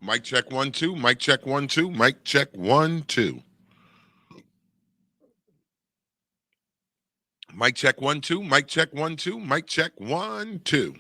Mic check 1 2. Mic check 1 2. Mic check 1 2. Mic check 1 2. Mic check 1 2. Mic check 1 2.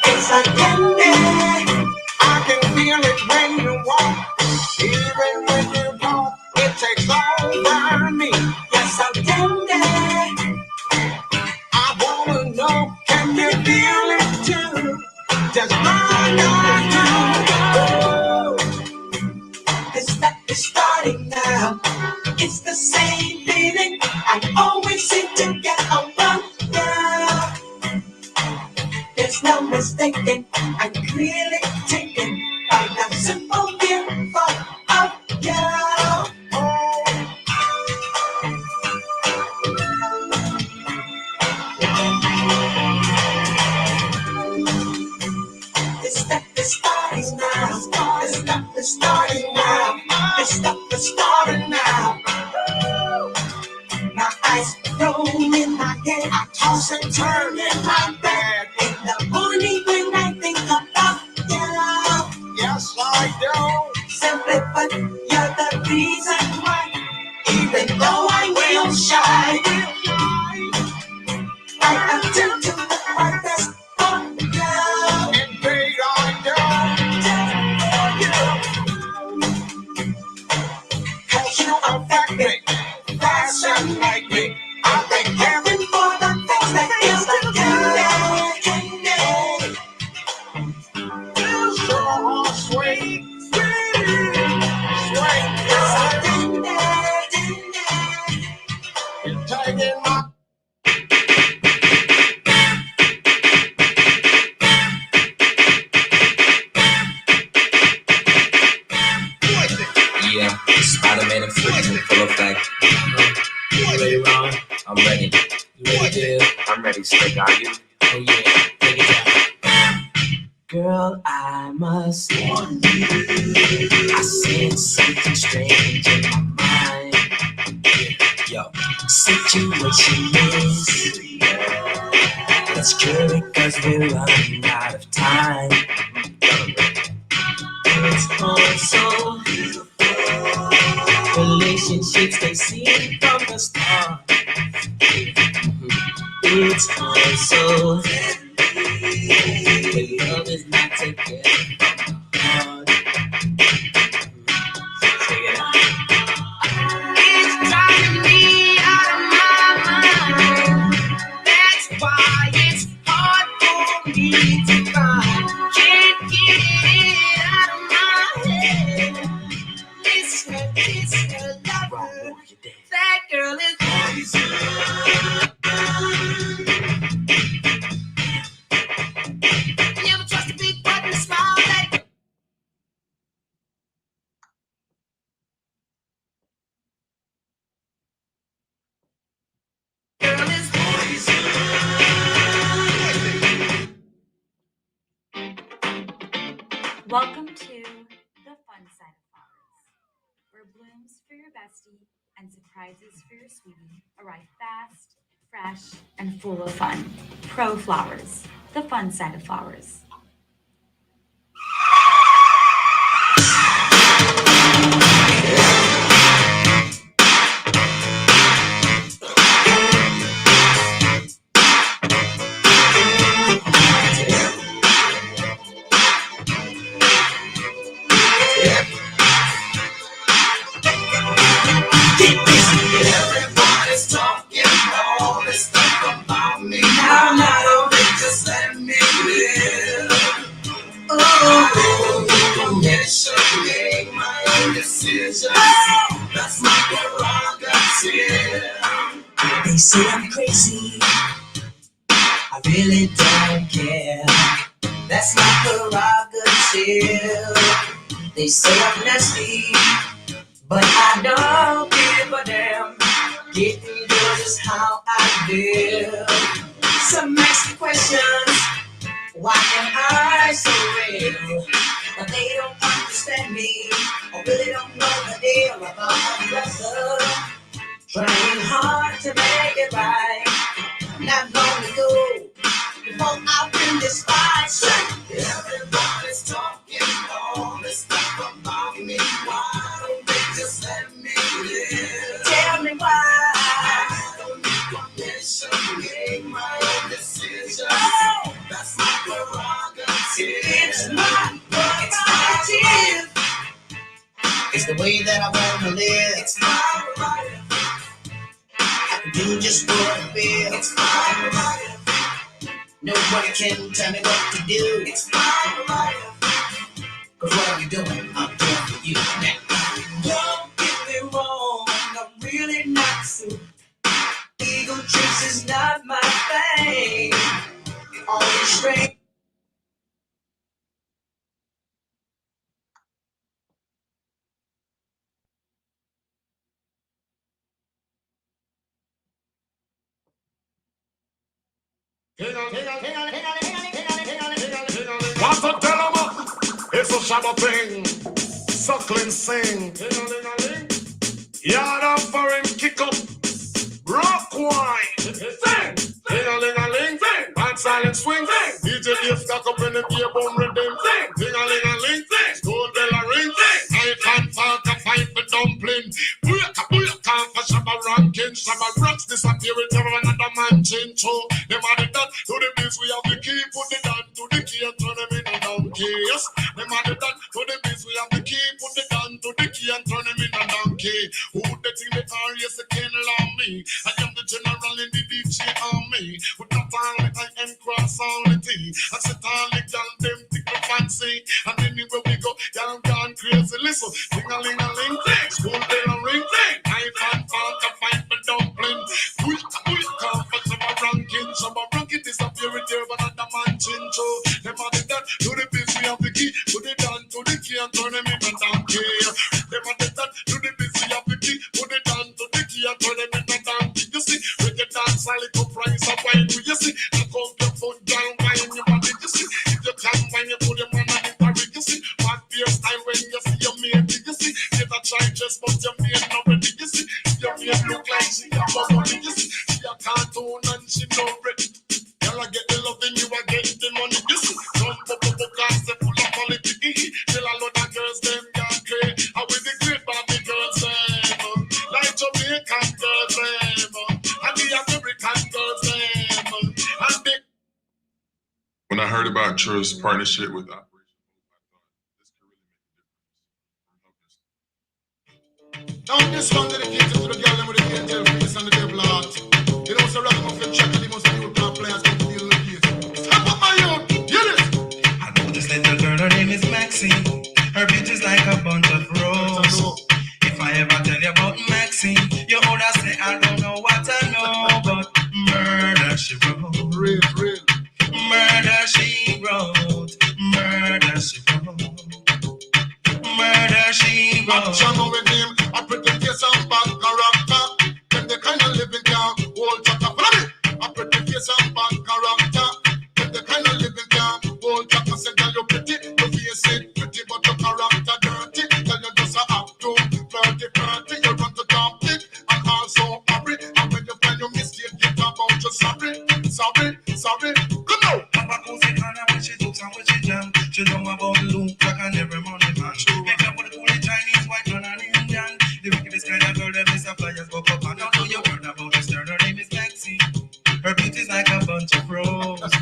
It's a candy. I can feel it when you walk. Even when you talk, it takes over me. Yes, I'm candy. I wanna know, can you feel it too? Just run on through. This stuff is starting now. It's the same feeling I always seem to get around. Yeah. There's no mistaking, I'm clearly taken by the simple mere thought of you. This stuff is starting now. This stuff is starting now. This stuff is starting now. My eyes roll in my head. I toss and turn in my bed. In the morning when I think about you. Yes, I do. Simply put, you're the reason why. Even though I will shy, I attempt to look my best for you. Indeed I do. 'Cause you affect me, fascinate me. I thank heaven for the things that is the candy. Feels so sweet, sweet. It's a candy. You're taking my. Yeah, Spider-Man and Freaking full effect. Ready, Ron? I'm ready. You ready, Dale? I'm ready, Slick. Are you? Oh yeah, take it down. Girl, I must warn you. I sense something strange in my mind. Yo, situation is it's true because we're running out of time. It's also relationships they see from the start. It's also when love is not taken from the heart. Check it out. It's driving me out of my mind. That's why it's hard for me to find. Can't get it out of my head. It's her lover. That girl is poison. Never trust a big button smile. for your bestie and surprises for your sweetie arrive fast, fresh, and full of fun. Pro Flowers, the fun side of flowers. Everybody's talking all this stuff about me. Now, now, just let me live. Oh, yes, I make my own decisions. That's my prerogative. They say I'm crazy. I really don't care. That's my prerogative. They say I'm nasty, but I don't give a damn. Getting good is how I live. Some ask me questions. Why am I so real? But they don't understand me, or really don't know the deal about my brother. Trying hard to make it right. Not long ago, before I win this fight. Everybody's talking all this stuff about me. Why don't they just let me live? Tell me why. I don't need permission to make my own decisions. Oh. That's my prerogative. It's my prerogative. It's the way that I wanna live. It's my prerogative. I can do just what I feel. It's my prerogative. Nobody can tell me what to do. It's my prerogative. Cause what I'm doing, I'm doing for you now. Don't get me wrong, I'm really not so. Ego trips is not my thing. All these straight. What to tell 'em? It's a shabba thing. Suckling sing. Yard up for him, kick up. Rock wine. Sing. Ding-a-ling-a-ling. Sing. And silent swing. Sing. DJ Dave stack up in the gear bomb rhythm. Sing. Ding-a-ling-a-ling. Sing. Stone bell a ring. Sing. Knife and fork a fight for dumpling. Booyaka for shabba ranking. Shabba rocks disappear with another man change. So them are the done to the biz we have the key. Put the down to the key and turn them in a donkey. Yes. Them are the done to the biz we have the key. Put the down to the key and turn them in a donkey. Who the thing they are? Yes, they can't allow me. I am the general in the DJ army. With not only I am cross only T. I sit on the gal them tickle fancy. And anywhere we go, y'all gone crazy. Listen, ding-a-ling-a-ling, school bell a ring, knife and fork a fight for dumpling. Come for some ranking disappear with there, but another man chincho. Them are the done to the biz we have the key. Put it down to the key and turn them in a donkey. Them are the done to the biz we have the key. Put it down to the key and turn them in a donkey. You see, when you dance a little price of wine, you see, I come your foot down, wine your body, you see. If you can wine, you put your man on the parry, you see. What beers time when you see your mate, you see. You not try just but your mate not ready, you see. Your mate look like she have a money, you see. She a cartoon and she no ready. Y'all get the loving, you a get the money, you see. Some pop cars, they full of quality. Tell a lot of girls, them can't create. I with the great Barbie girls, them. Like Jamaican girls, them. And the American girls, them. And the... When I heard about True's partnership with Operation, I thought this could really make a difference. Now this one dedicated to the girl with the angel face and the devil heart. You know, so ragamuffin check and he must be with players to deal with this. Step up my youth, hear this. I know this little girl, her name is Maxine. Her beauty's like a bunch of roses. If I ever tell you about Maxine, you would say I don't know what I know, but murder she wrote. Real. Murder she wrote. Murder she wrote. Murder she wrote. I'm jamming with him. I pretend yes I'm bad character. Then the kind of living can say sorry, sorry, sorry. Come on. Papa goes in Hannah when she talks and when she jam. She know about the loop track and every money man. Make up for the cool Chinese, white man and Indian. The wickedest kind of girl that Miss Flyers go up and down. Know you heard about this girl, her name is Maxine. Her beauty's like a bunch of roses.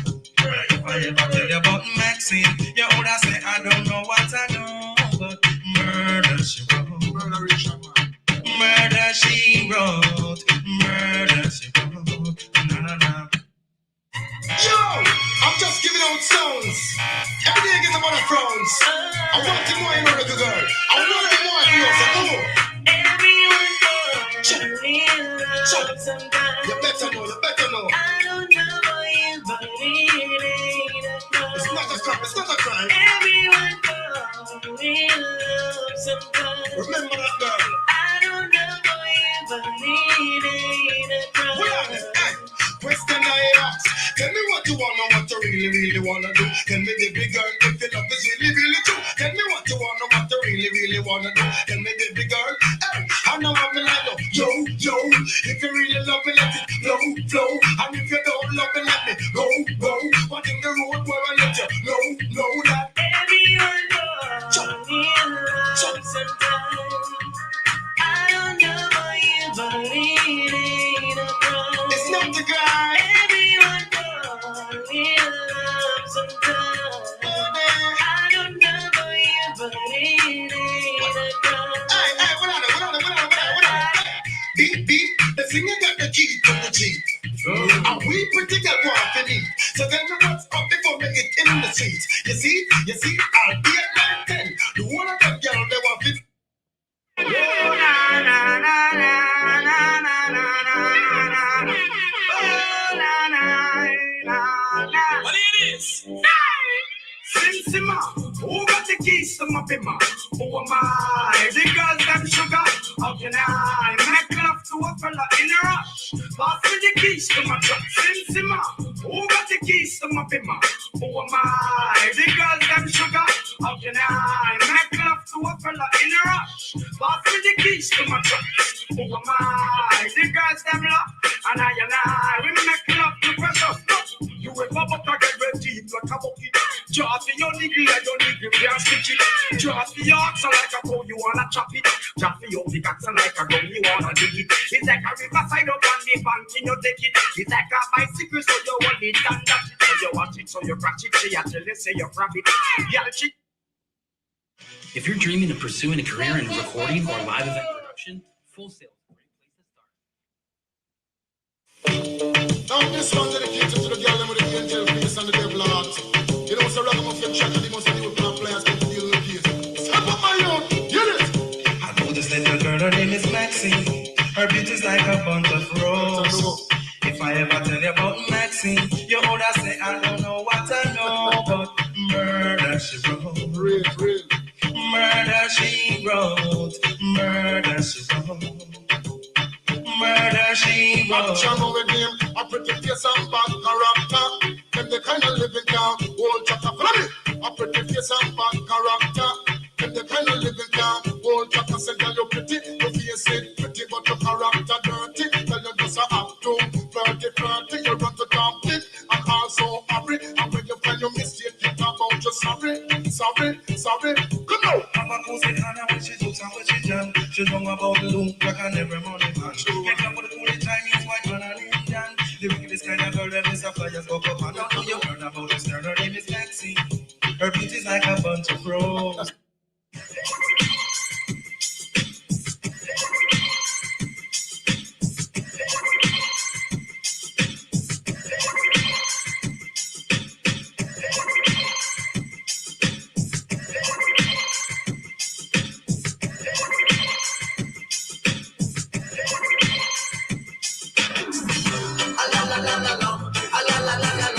If I ever tell you about Maxine, you would have say I don't know what I know, but murder she wrote. Murder she wrote. Murder she wrote. Na na na. Yo, I'm just giving out sounds. Every day I get about the frowns. I want to know you know the girl. I want to know you know so go. Everyone goes real love sometimes. You better know, you better know. I don't know you, but it ain't a crime. It's not a crime, it's not a crime. Everyone goes real love sometimes. Remember that girl. I don't know you, but it ain't a crime. Where are they? Hey, question I ask. Tell me what you wanna, what you really, really wanna do. Tell me the big girl if your love is really, really true. Tell me what you wanna, what you really, really wanna do. Tell me the big girl. Hey, I know I'm like yo, yo. If you really love me, let it flow, flow. And if you don't love me, let me go, go. What in the road where I let you know that. Everyone goes real love sometimes. I don't know you, but it ain't a crime. It's not the guy. Everyone goes real love sometimes. I don't know you, but it ain't a crime. Hey, what on it? Beat, the singer got the key to the Jeep. And we pretty girl want to leave. So tell me what's up before we get in the seats. You see, I'll be at 9, 10. The one of them girl, they want to What it is? Sima, who got the keys to my bimmer? Who am I? The girls them sugar. How can I make love to a fella in a rush? Pass me the keys to my truck. Sima, who got the keys to my bimmer? Who am I? The girls them sugar. How can I make love to a fella in a rush? Pass me the keys to my truck. Who am I? The girls them love. And I, we make love to precious. You will pop up and get ready like a bucket. Just for your nigga and your nigga can't stitch it. Just for your oxen like a cow, you wanna chop it. Just for your big oxen like a gun, you wanna dig it. It's like a riverside up on the bank, you take it. It's like a bicycle, so you want it and that it. So you watch it, so you crash it. Say until they say you grab it. Yeah, shit. If you're dreaming of pursuing a career in recording or live event production, Full Sail is a great place to start. Now this one's dedicated to the girl with the angel face and the devil heart. You know, so ragamuffin track and the most new players can deal with the step up my own, get it! I know this little girl, her name is Maxine. Her beauty's like a bunch of roses. If I ever tell you about Maxine, you would have say I don't know what I know, but murder she wrote. Real. Murder she wrote. Murder she wrote. Murder she wrote. I'm trying with him, I pretty face and bad character. Them the kind of living down, old chapter. Follow me. I pretty face and bad character. Them the kind of living down, old chapter. Say girl you pretty, your face it pretty, but your character dirty. Tell you just a act too flirty. You run to dump it, and also hurry. And when you find your mistake, you talk about your sorry. Come on. Papa goes in Hannah when she talks and when she jam. She know about the loop track and every money man. Make up for the cool Chinese, white man and Indian. The wickedest kind of girl that Miss Flyers go up and down. Know you heard about this girl, her name is Maxine. Her beauty's like a bunch of roses. la la la la la la la la la la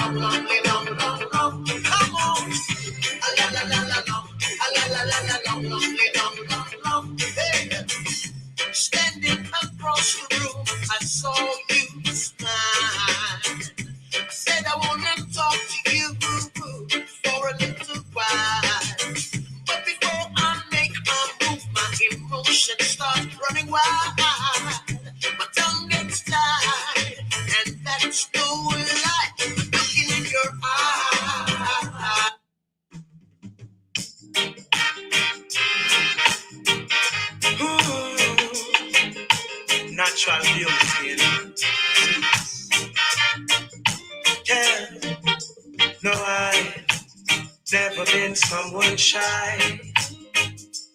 No, I never been someone shy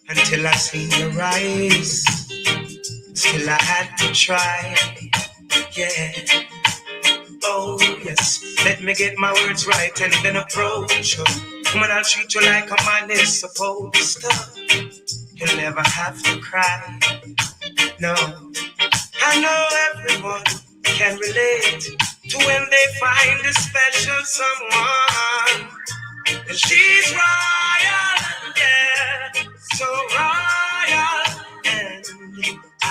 until I seen your eyes. Still I had to try, yeah. Oh yes, let me get my words right and then approach you. Woman, I'll treat you like a man is supposed to. You'll never have to cry, no. I know everyone can relate to when they find a special someone. And she's royal, yeah, so royal. And I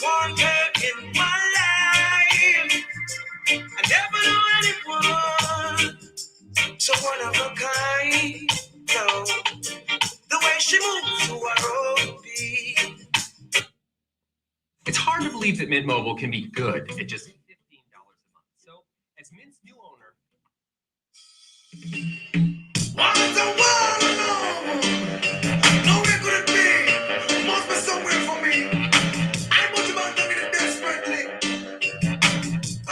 want her in my life. I never knew anyone so one of a kind. No, the way she moves to her own beat. It's hard to believe that Mint Mobile can be good at just $15 a month. So, as Mint's new owner, What is the world? No, where could it be? Must be somewhere for me. I want to want to be the desperately. I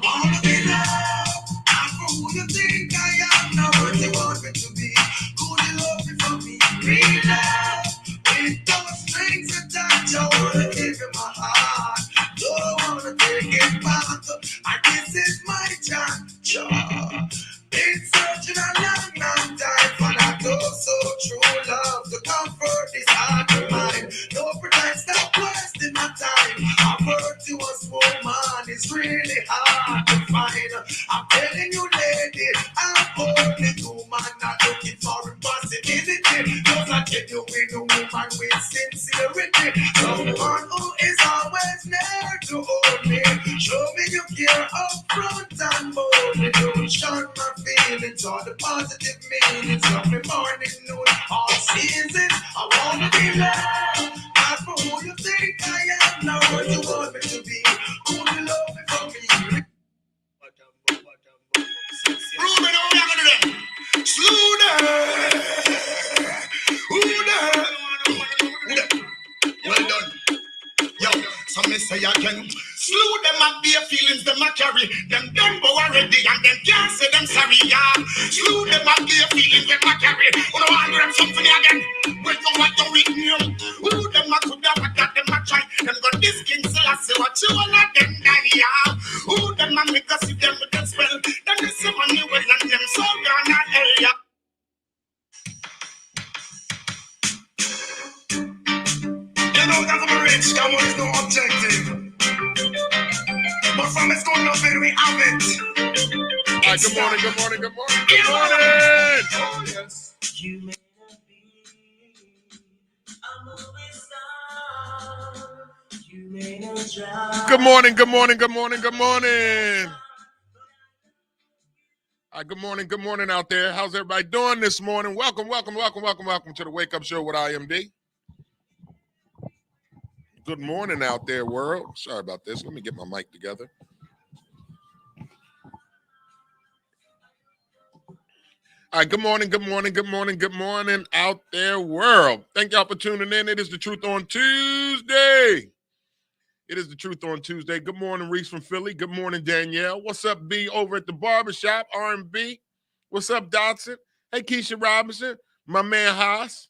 want to be loved. I'm for who you think I am. Not what you want me to be. Who you love me for me? Real love. With those strings attached, I want to give you my heart. Don't want to take it back. And this is my chance. Been searching a long time for that so true love to comfort this heart of mine. No pretend, stop wasting my time. A virtuous woman is really hard to find. I'm telling you, lady, I'm only human, not looking for impossibility. Cause I tell you, we the woman with sincerity. Someone who is always there to hold me. Show me you care up front and boldly. Don't shun my feelings or the positive meanings of the morning, noon, all seasons. I wanna be loved, not for who you think I am, not what you want me to be. Who you love me for me? Ruben, how you gonna do that? Slow down. Who the? Well done. Yo, so me say again, slew them up their feelings, them a carry, them done go already, and them can't say them sorry, yeah. Slew them up their feelings, them a carry, who don't want them something again, when you want to read me, who them a could have what that them a try, them got this king, so I say what you all of them die, yeah. Who them a make us see them with them spell, then they say money well, and them so gone at hell, yeah. You know that I'm rich, come on, it's no objective. But from it's going up and we have it. All right, good morning, good morning, good morning, good morning. Oh, yes. You may not be a movie star. You may not drive. Good morning, good morning, good morning, good morning. All right, good morning out there. How's everybody doing this morning? Welcome to the Wake Up Show with IMD. Good morning out there, world. Sorry about this. Let me get my mic together. All right, good morning out there, world. Thank y'all for tuning in. It is The Truth on Tuesday. Good morning, Reese from Philly. Good morning, Danielle. What's up, B, over at the barbershop, R&B? What's up, Dotson? Hey, Keisha Robinson. My man, Haas.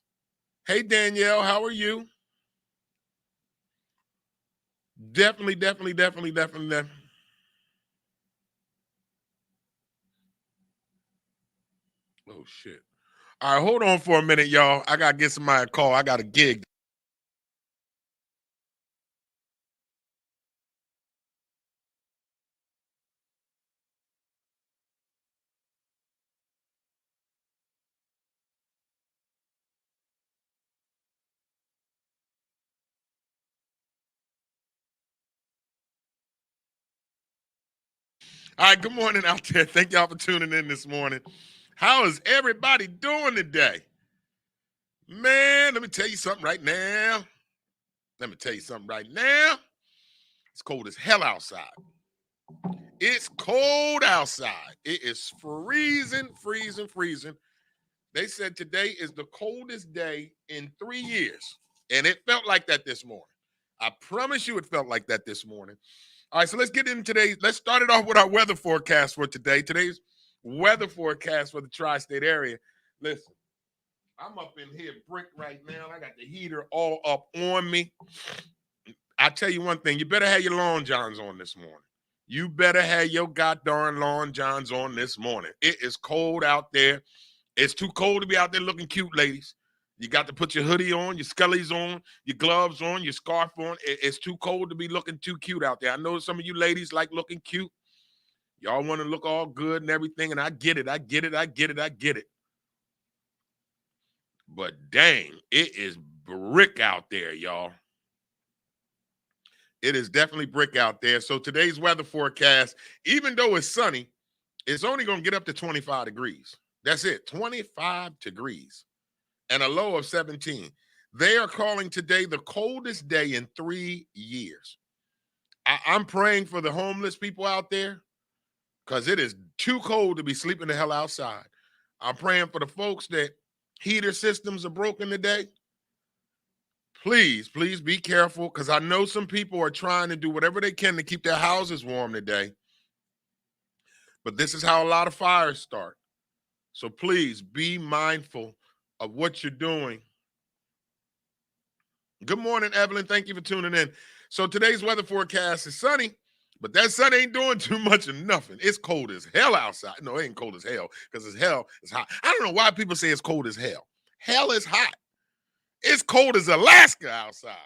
Hey, Danielle, how are you? Definitely. Oh, shit. All right, hold on for a minute, y'all. I got to get somebody a call. I got a gig. All right, good morning out there. Thank y'all for tuning in this morning. How is everybody doing today? Man, let me tell you something right now. It's cold as hell outside. It's cold outside. It is freezing. They said today is the coldest day in 3 years. And it felt like that this morning. I promise you it felt like that this morning. All right, so let's get into today. Let's start it off with our weather forecast for today. Today's weather forecast for the tri-state area. Listen, I'm up in here brick right now. I got the heater all up on me. I tell you one thing, you better have your lawn johns on this morning. You better have your goddamn lawn johns on this morning. It is cold out there. It's too cold to be out there looking cute, ladies. You got to put your hoodie on, your scullies on, your gloves on, your scarf on. It's too cold to be looking too cute out there. I know some of you ladies like looking cute. Y'all want to look all good and everything, and I get it. But dang, it is brick out there, y'all. It is definitely brick out there. So today's weather forecast, even though it's sunny, it's only going to get up to 25 degrees. That's it, 25 degrees. And a low of 17. They are calling today the coldest day in 3 years. I'm praying for the homeless people out there because it is too cold to be sleeping the hell outside. I'm praying for the folks that heater systems are broken today. Please, please be careful because I know some people are trying to do whatever they can to keep their houses warm today. But this is how a lot of fires start. So please be mindful of what you're doing. Good morning, Evelyn. Thank you for tuning in. So today's weather forecast is sunny, but that sun ain't doing too much of nothing. It's cold as hell outside. No, it ain't cold as hell because it's hell. It's hot. I don't know why people say it's cold as hell. Hell is hot. It's cold as Alaska outside.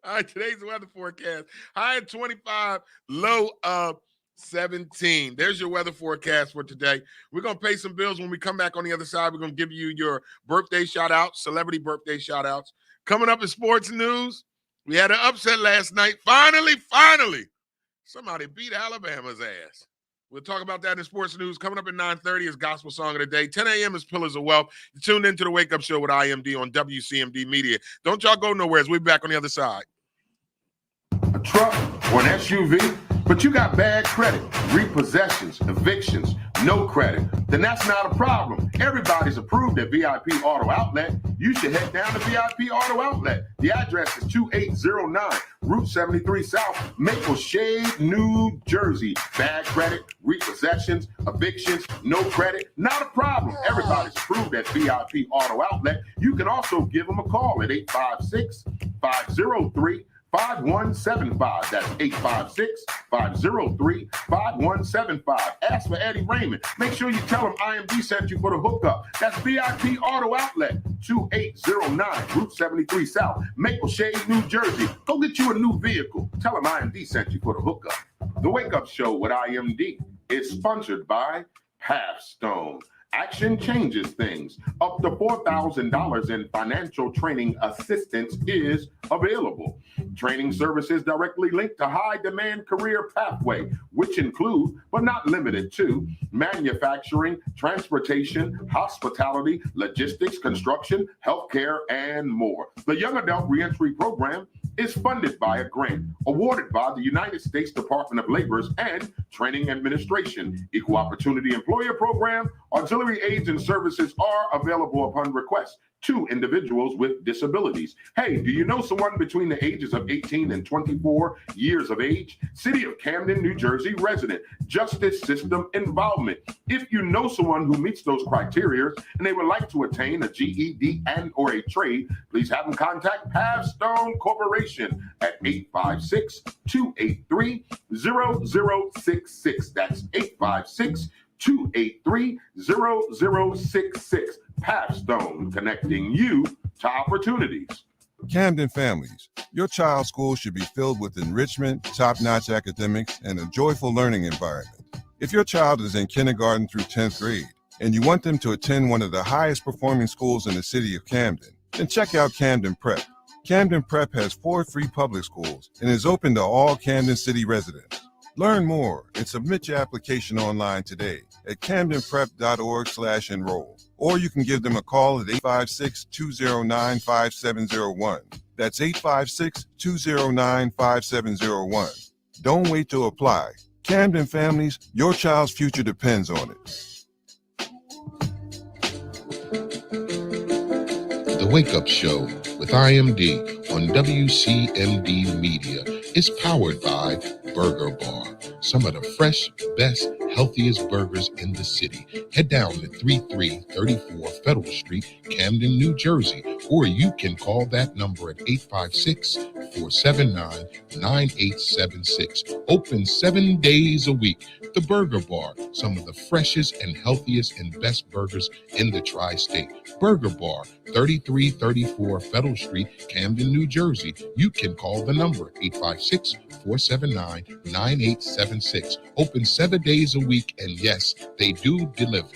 All right, today's weather forecast. High at 25, low of 17. There's your weather forecast for today. We're going to pay some bills when we come back on the other side. We're going to give you your birthday shout-outs, celebrity birthday shout-outs. Coming up in sports news, we had an upset last night. Finally, somebody beat Alabama's ass. We'll talk about that in sports news. Coming up at 9:30 is Gospel Song of the Day. 10 a.m. is Pillars of Wealth. You're tuned into the Wake Up Show with IMD on WCMD Media. Don't y'all go nowhere. We'll be back on the other side. A truck or an SUV, but you got bad credit, repossessions, evictions, no credit, then that's not a problem. Everybody's approved at VIP Auto Outlet. You should head down to VIP Auto Outlet. The address is 2809 Route 73 South, Maple Shade, New Jersey. Bad credit, repossessions, evictions, no credit, not a problem. Everybody's approved at VIP Auto Outlet. You can also give them a call at 856-503-5175. That's 856-503-5175. Ask for Eddie Raymond. Make sure you tell him IMD sent you for the hookup. That's VIP Auto Outlet, 2809 Route 73 South, Maple Shade, New Jersey. Go get you a new vehicle. Tell him IMD sent you for the hookup. The Wake Up Show with IMD is sponsored by Pathstone. Action changes things. Up to $4,000 in financial training assistance is available. Training services directly linked to high-demand career pathway, which include, but not limited to, manufacturing, transportation, hospitality, logistics, construction, healthcare, and more. The Young Adult Reentry Program is funded by a grant awarded by the United States Department of Labor's and Training Administration. Equal Opportunity Employer Program, auxiliary aids and services are available upon request to individuals with disabilities. Hey, do you know someone between the ages of 18 and 24 years of age? City of Camden, New Jersey resident, justice system involvement. If you know someone who meets those criteria and they would like to attain a GED and or a trade, please have them contact Pathstone Corporation at 856-283-0066. That's 856-283-0066. Pathstone, connecting you to opportunities. Camden families, your child's school should be filled with enrichment, top-notch academics, and a joyful learning environment. If your child is in kindergarten through 10th grade and you want them to attend one of the highest performing schools in the city of Camden, then check out Camden Prep. Camden Prep has 4 free public schools and is open to all Camden City residents. Learn more and submit your application online today at camdenprep.org/enroll. Or you can give them a call at 856-209-5701. That's 856-209-5701. Don't wait to apply. Camden families, your child's future depends on it. The Wake Up Show with IMD on WCMD Media is powered by Burger Bar. Some of the fresh, best, healthiest burgers in the city. Head down to 3334 Federal Street, Camden, New Jersey, or you can call that number at 856-479-9876. Open 7 days a week. The Burger Bar, some of the freshest and healthiest and best burgers in the tri-state. Burger Bar, 3334 Federal Street, Camden, New Jersey. You can call the number 856-479-9876. Open 7 days a week, and yes, they do deliver.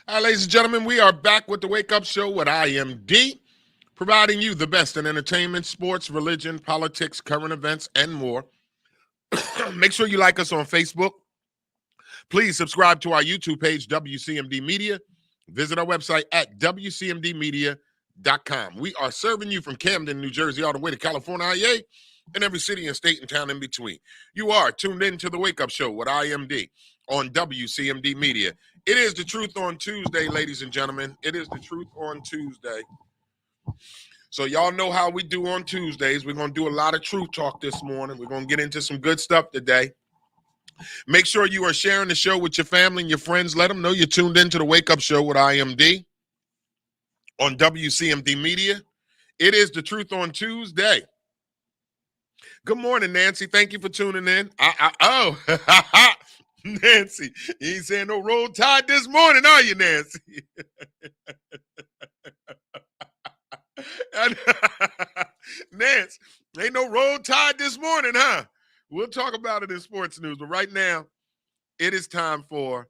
All right, ladies and gentlemen, we are back with the Wake Up Show with IMD, providing you the best in entertainment, sports, religion, politics, current events, and more. Make sure you like us on Facebook. Please subscribe to our YouTube page, WCMD Media. Visit our website at WCMDmedia.com. We are serving you from Camden, New Jersey, all the way to California, IA, and every city and state and town in between. You are tuned in to the Wake Up Show with IMD on WCMD Media. It is the truth on Tuesday, ladies and gentlemen. It is the truth on Tuesday. So y'all know how we do on Tuesdays. We're going to do a lot of truth talk this morning. We're going to get into some good stuff today. Make sure you are sharing the show with your family and your friends. Let them know you're tuned into the Wake Up Show with IMD on WCMD Media. It is the truth on Tuesday. Good morning, Nancy. Thank you for tuning in. Nancy, you ain't saying no roll tide this morning, are you, Nancy? Nance, ain't no roll tide this morning, huh? We'll talk about it in sports news, but right now, it is time for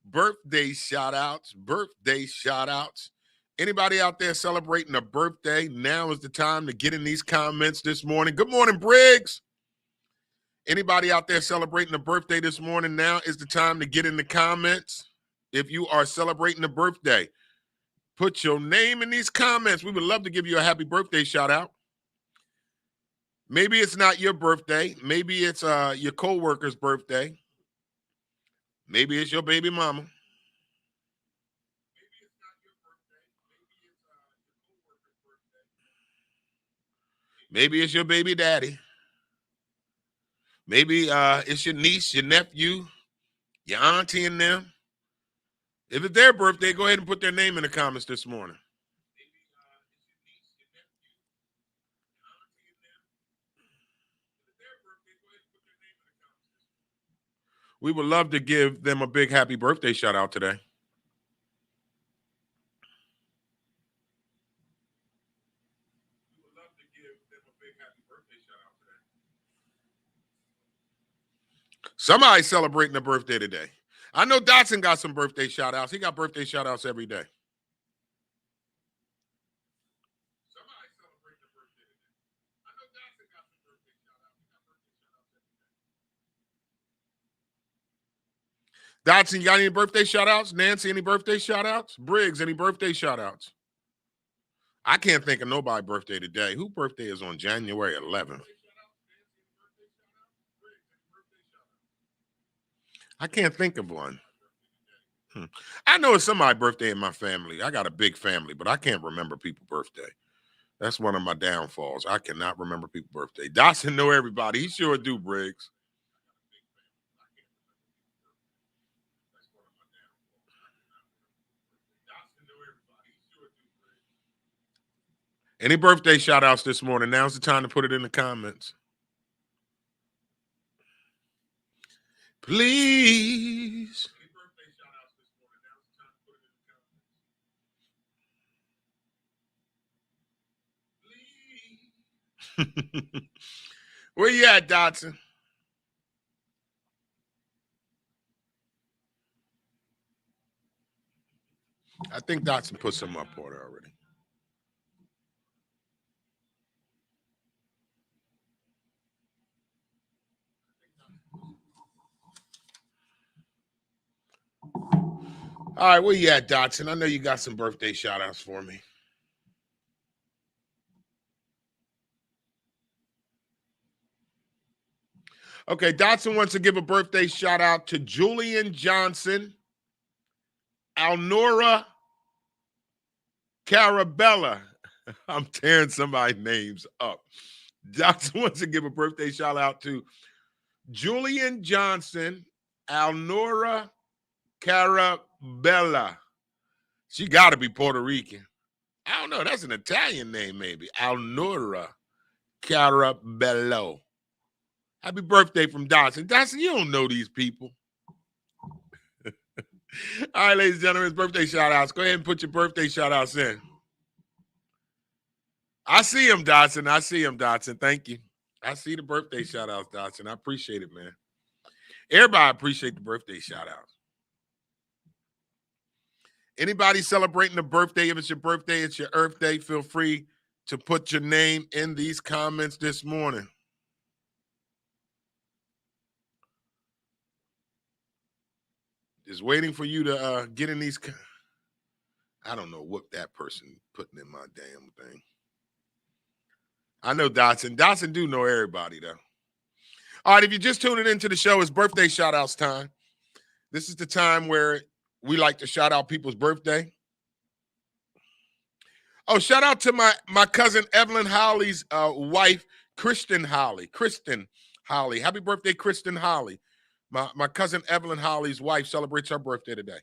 birthday shout-outs. Birthday shout-outs. Anybody out there celebrating a birthday, now is the time to get in these comments this morning. Good morning, Briggs. Anybody out there celebrating a birthday this morning, now is the time to get in the comments. If you are celebrating a birthday, put your name in these comments. We would love to give you a happy birthday shout-out. Maybe it's not your birthday. Maybe it's your co-worker's birthday. Maybe it's your baby mama. Maybe it's your baby daddy. Maybe it's your niece, your nephew, your auntie and them. If it's their birthday, go ahead and put their name in the comments this morning. We would love to give them a big happy birthday shout out today. Somebody celebrating a birthday today. I know Dotson got some birthday shout outs. He got birthday shout outs every day. Dotson, you got any birthday shout outs? Nancy, any birthday shout outs? Briggs, any birthday shout outs? I can't think of nobody's birthday today. Whose birthday is on January 11th? I can't think of one. I know it's somebody's birthday in my family. I got a big family, but I can't remember people's birthday. That's one of my downfalls. I cannot remember people's birthday. Dawson know everybody. He sure do, Briggs. Any birthday shout outs this morning? Now's the time to put it in the comments. Please. Where you at, Dotson? I think Dotson put some up on it already. All right, where you at, Dotson? I know you got some birthday shout outs for me. Okay, Dotson wants to give a birthday shout out to Julian Johnson Alnora Carabella. I'm tearing somebody's names up. Johnson wants to give a birthday shout out to Julian Johnson, Alnora Carabella. She got to be Puerto Rican. I don't know. That's an Italian name, maybe. Alnora Carabello. Happy birthday from Dodson. Dodson, you don't know these people. All right, ladies and gentlemen, it's birthday shout-outs. Go ahead and put your birthday shout-outs in. I see him, Dodson. I see him, Dodson. Thank you. I see the birthday shout-outs, Dodson. I appreciate it, man. Everybody appreciate the birthday shout-outs. Anybody celebrating a birthday, if it's your birthday, it's your Earth Day, feel free to put your name in these comments this morning. Just waiting for you to get in these. I don't know what that person putting in my damn thing. I know Dotson. Dotson do know everybody, though. All right, if you're just tuning into the show, it's birthday shout-outs time. This is the time where we like to shout out people's birthday. Oh, shout out to my cousin Evelyn Holly's wife, Kristen Holly. Kristen Holly. Happy birthday, Kristen Holly. My cousin Evelyn Holly's wife celebrates her birthday today.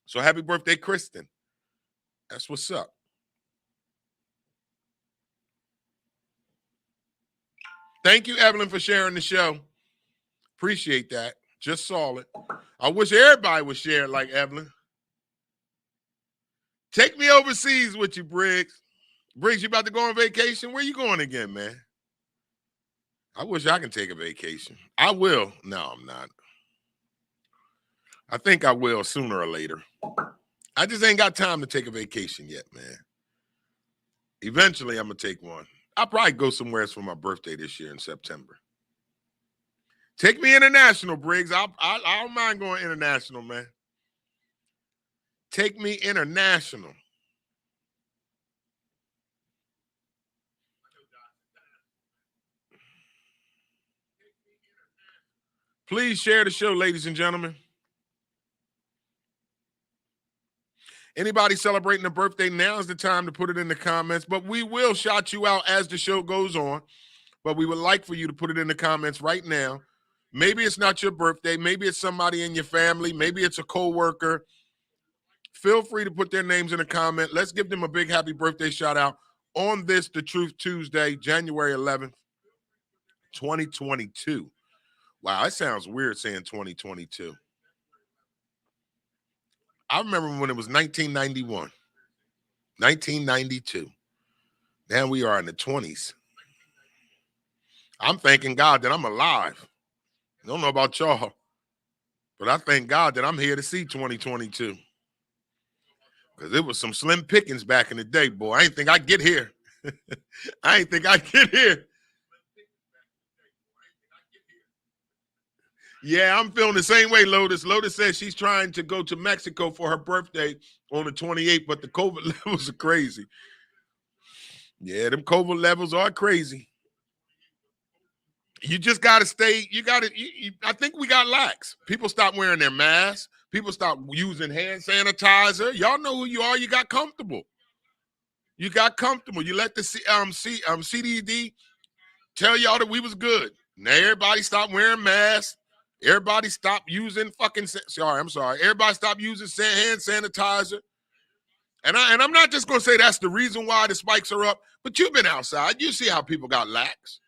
So happy birthday, Kristen. That's what's up. Thank you, Evelyn, for sharing the show. Appreciate that. Just saw it. I wish everybody would share it like Evelyn. Take me overseas with you, Briggs. Briggs, you about to go on vacation? Where you going again, man? I wish I could take a vacation. I will. No, I'm not. I think I will sooner or later. I just ain't got time to take a vacation yet, man. Eventually, I'm going to take one. I'll probably go somewhere else for my birthday this year in September. Take me international, Briggs. I don't mind going international, man. Take me international. Please share the show, ladies and gentlemen. Anybody celebrating a birthday, now is the time to put it in the comments. But we will shout you out as the show goes on. But we would like for you to put it in the comments right now. Maybe it's not your birthday. Maybe it's somebody in your family. Maybe it's a coworker. Feel free to put their names in the comment. Let's give them a big happy birthday shout out on this The Truth Tuesday, January 11th, 2022. Wow, that sounds weird saying 2022. I remember when it was 1991, 1992. Now we are in the 20s. I'm thanking God that I'm alive. I don't know about y'all, but I thank God that I'm here to see 2022. Because it was some slim pickings back in the day, boy. I ain't think I'd get here. I ain't think I'd get here. Yeah, I'm feeling the same way, Lotus. Lotus says she's trying to go to Mexico for her birthday on the 28th, but the COVID levels are crazy. Yeah, them COVID levels are crazy. You just got to stay. You got to. I think we got lax. People stop wearing their masks. People stop using hand sanitizer. Y'all know who you are. You got comfortable. You got comfortable. You let the CDD tell y'all that we was good. Now everybody stop wearing masks. Everybody stop using Everybody stop using hand sanitizer. And I'm not just going to say that's the reason why the spikes are up, but you've been outside. You see how people got lax.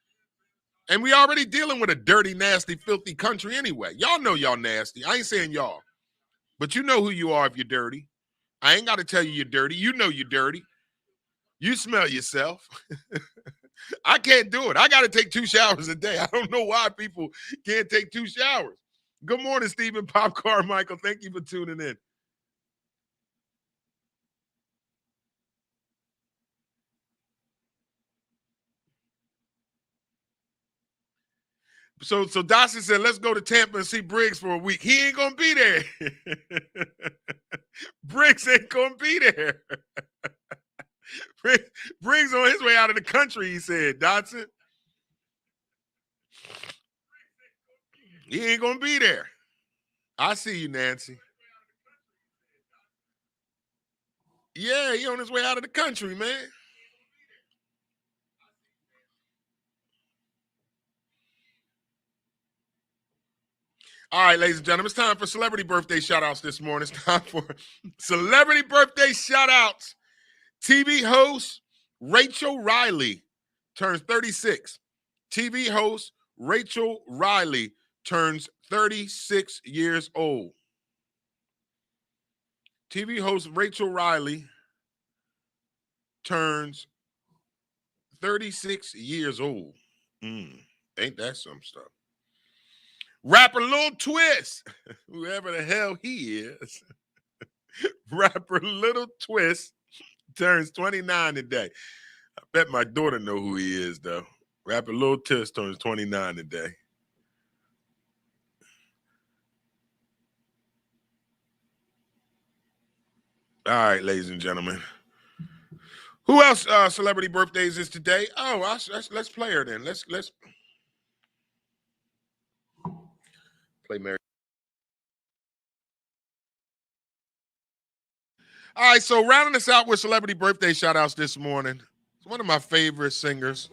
And we already dealing with a dirty, nasty, filthy country anyway. Y'all know y'all nasty. I ain't saying y'all. But you know who you are if you're dirty. I ain't got to tell you you're dirty. You know you're dirty. You smell yourself. I can't do it. I got to take 2 showers a day. I don't know why people can't take 2 showers. Good morning, Stephen Popcorn Michael. Thank you for tuning in. So Dawson said, let's go to Tampa and see Briggs for a week. He ain't going to be there. Briggs ain't going to be there. Briggs on his way out of the country, he said, Dodson. He ain't going to be there. I see you, Nancy. Yeah, he on his way out of the country, man. All right, ladies and gentlemen, it's time for celebrity birthday shout-outs this morning. It's time for celebrity birthday shout-outs. TV host Rachel Riley turns 36. TV host Rachel Riley turns 36 years old. TV host Rachel Riley turns 36 years old. Ain't that some stuff? Rapper Lil Twist, whoever the hell he is. Rapper Little Twist turns 29 today. I bet my daughter know who he is, though. Rapper Lil Twist turns 29 today. All right, ladies and gentlemen. Who else celebrity birthdays is today? Oh, let's play her then. Let's play Mary. All right, so rounding us out with celebrity birthday shout-outs this morning. It's one of my favorite singers.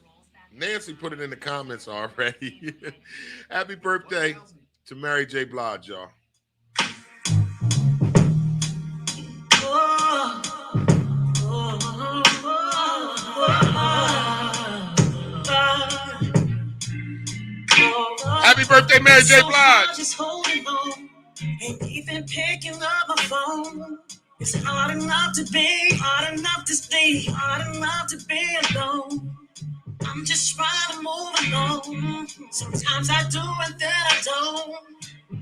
Nancy put it in the comments already. Happy birthday to Mary J. Blige, y'all. Happy birthday, Mary J. Blige. Just holding on, ain't even picking up my phone. It's hard enough to be, hard enough to stay, hard enough to be alone. I'm just trying to move along. Sometimes I do and then I don't.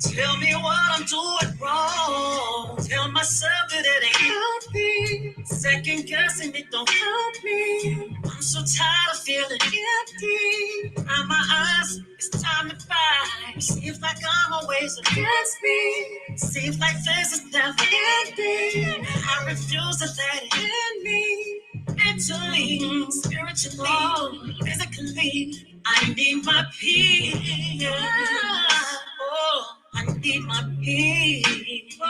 Tell me what I'm doing wrong. Tell myself that it ain't healthy. Second guessing it don't help me. I'm so tired of feeling empty. Behind my eyes, it's time to fight. Seems like I'm always against me. Seems like this is never ending. I refuse to let it end me. Mentally, spiritually, physically, I need my peace. Oh, I need my peace. I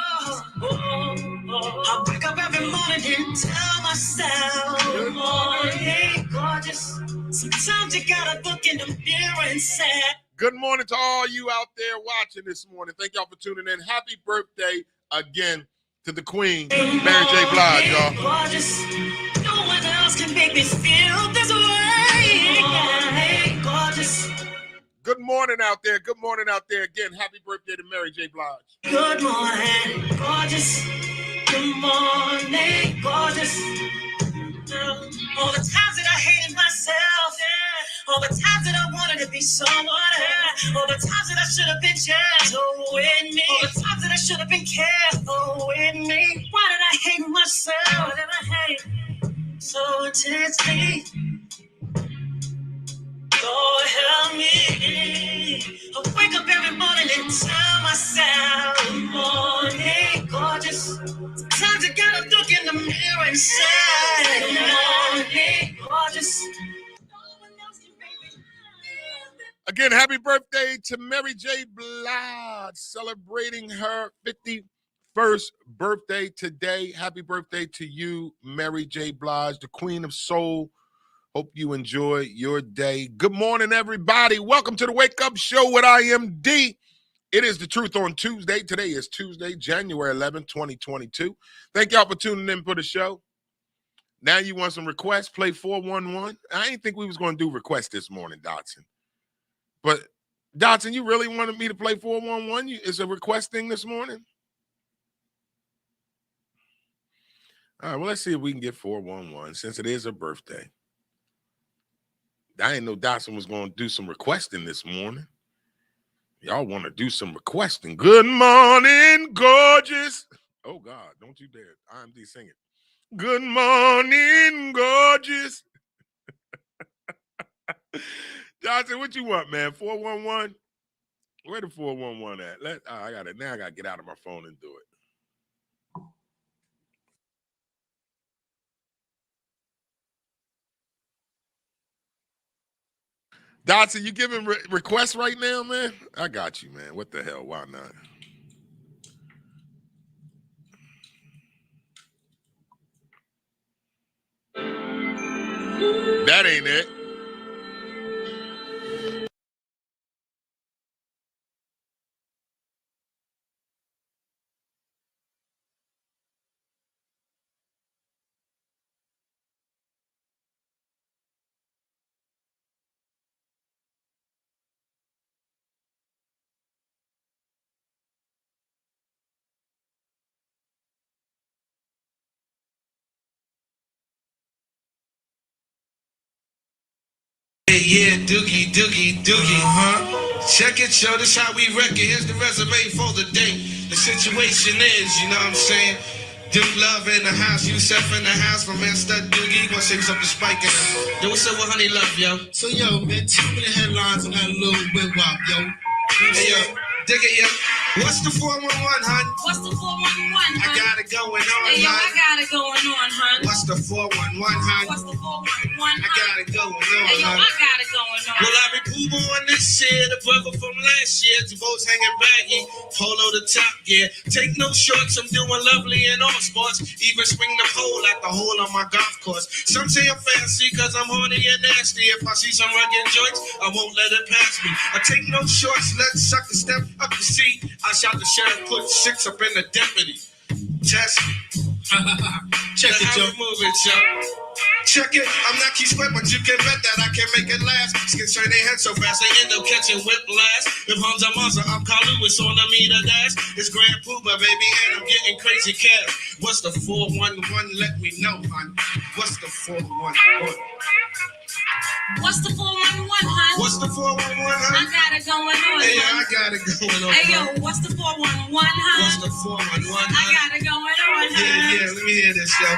wake up every morning and tell myself, good morning, gorgeous. Sometimes you gotta look in the mirror and say, good morning to all you out there watching this morning. Thank y'all for tuning in. Happy birthday again to the Queen, Mary J. Blige, y'all. Gorgeous. No one else can make me feel this way. Hey, gorgeous. Good morning out there. Good morning out there. Again, happy birthday to Mary J. Blige. Good morning, gorgeous. Good morning, gorgeous. All the times that I hated myself, all the times that I wanted to be someone else, all the times that I should have been gentle with me, all the times that I should have been careful with me. Why did I hate myself? Why did I hate so intensely? Lord help me. I wake up every morning and tell myself, good morning, gorgeous. Sometimes I gotta look in the mirror and say, good morning, gorgeous. Again, happy birthday to Mary J. Blige, celebrating her 51st birthday today. Happy birthday to you, Mary J. Blige, the Queen of Soul. Hope you enjoy your day. Good morning, everybody. Welcome to the Wake Up Show with IMD. It is The Truth on Tuesday. Today is Tuesday, January 11, 2022. Thank y'all for tuning in for the show. Now you want some requests? Play 411. I didn't think we was going to do requests this morning, Dotson. But, Dotson, you really wanted me to play 411? Is a request thing this morning? All right, well, let's see if we can get 411 since it is her birthday. I didn't know Dotson was going to do some requesting this morning. Y'all want to do some requesting. Good morning, gorgeous. Oh, God, don't you dare. IMD sing it. Good morning, gorgeous. Dotson, what you want, man? 411? Where the 411 at? I got it. Now I got to get out of my phone and do it. Dotson, you giving requests right now, man? I got you, man. What the hell? Why not? That ain't it. Yeah, doogie, huh? Check it, yo, this how we wreck it. Here's the resume for the day. The situation is, you know what I'm saying? Duke Love in the house, Yusef in the house, my man Stud Doogie, gonna shake up the spike. Yo, what's up with Honey Love, yo? So, yo, man, tell me the headlines on that little whip-wop, yo. Hey, yo, dig it, yo. What's the 411, hun? What's the 411, hun? I got it going on, Hey, yo, hun. I got it going on, hun. What's the 411, hun? What's the 411, hun? I got it going on, Hey, yo, hun. I got it going on. Well, I be Pooh on this shit, the brother from last year. Javo's hanging baggy, polo the top gear. Take no shorts, I'm doing lovely in all sports. Even swing the pole at the hole on my golf course. Some say I'm fancy cause I'm horny and nasty. If I see some rugged joints, I won't let it pass me. I take no shorts, let's suck a step up the seat. I shot the sheriff, put 6 up in the deputy. Test me. Check it, yo. Move it, yo. Check it, I'm not Keith Sweat, but you can bet that I can make it last. Skins turn their head so fast, they end up catching whiplash. If Hamza Mazza, I'm Carl Lewis on a meter dash. It's Grand Pooba, baby, and I'm getting crazy cash. What's the 411? Let me know, hon. What's the 411? What's the 411, hun? What's the 411, I hon? got it going on, Hey, hun. I got it going on. Hey, yo, hon. what's the 411, hun? What's the 411, I hon? got it going on, hun. Yeah, let me hear this, yo.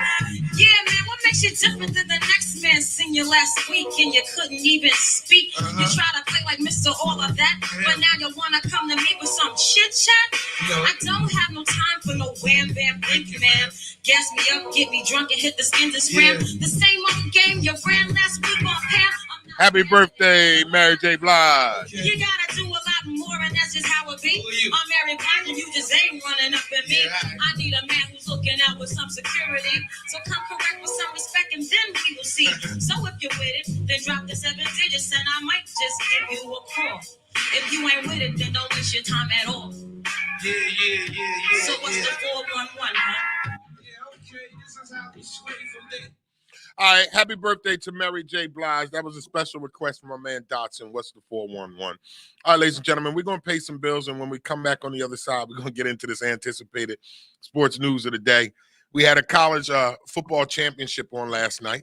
Yeah, man, what makes you different than the next man? Seen you last week and you couldn't even speak. You try to play like Mr. All of that, but now you wanna come to me with some chit chat. Yo. I don't have no time for no wham bam blink, man. Gas me up, get me drunk, and hit the Instagram. Yeah. The same old game you ran last week on Pam. Happy birthday, Mary J. Blige. You gotta do a lot more, and that's just how it be. Who are you? I'm Mary Blige, and you just ain't running up at me. Yeah, all right. I need a man who's looking out with some security. So come correct with some respect, and then we will see. So if you're with it, then drop the 7 digits, and I might just give you a call. If you ain't with it, then don't waste your time at all. Yeah. So what's the 411, huh? Yeah, okay, this is how we sway from there. All right, happy birthday to Mary J. Blige. That was a special request from my man Dotson. What's the 411? All right, ladies and gentlemen, we're going to pay some bills, and when we come back on the other side, we're going to get into this anticipated sports news of the day. We had a college football championship on last night.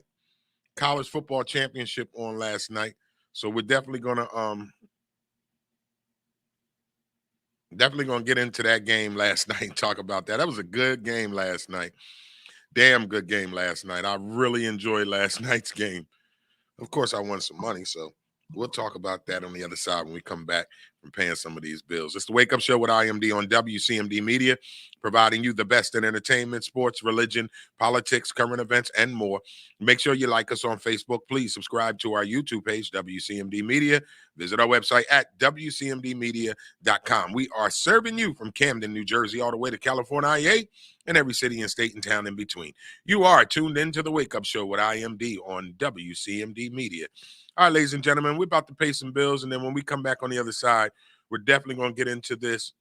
So we're definitely going to get into that game last night and talk about that. That was a good game last night. Damn good game last night. I really enjoyed last night's game. Of course, I won some money, so we'll talk about that on the other side when we come back from paying some of these bills. It's the Wake Up Show with IMD on WCMD Media, providing you the best in entertainment, sports, religion, politics, current events, and more. Make sure you like us on Facebook. Please subscribe to our YouTube page, WCMD Media. Visit our website at WCMDmedia.com. We are serving you from Camden, New Jersey, all the way to California, and every city and state and town in between. You are tuned into the Wake Up Show with IMD on WCMD Media. All right, ladies and gentlemen, we're about to pay some bills, and then when we come back on the other side, we're definitely going to get into this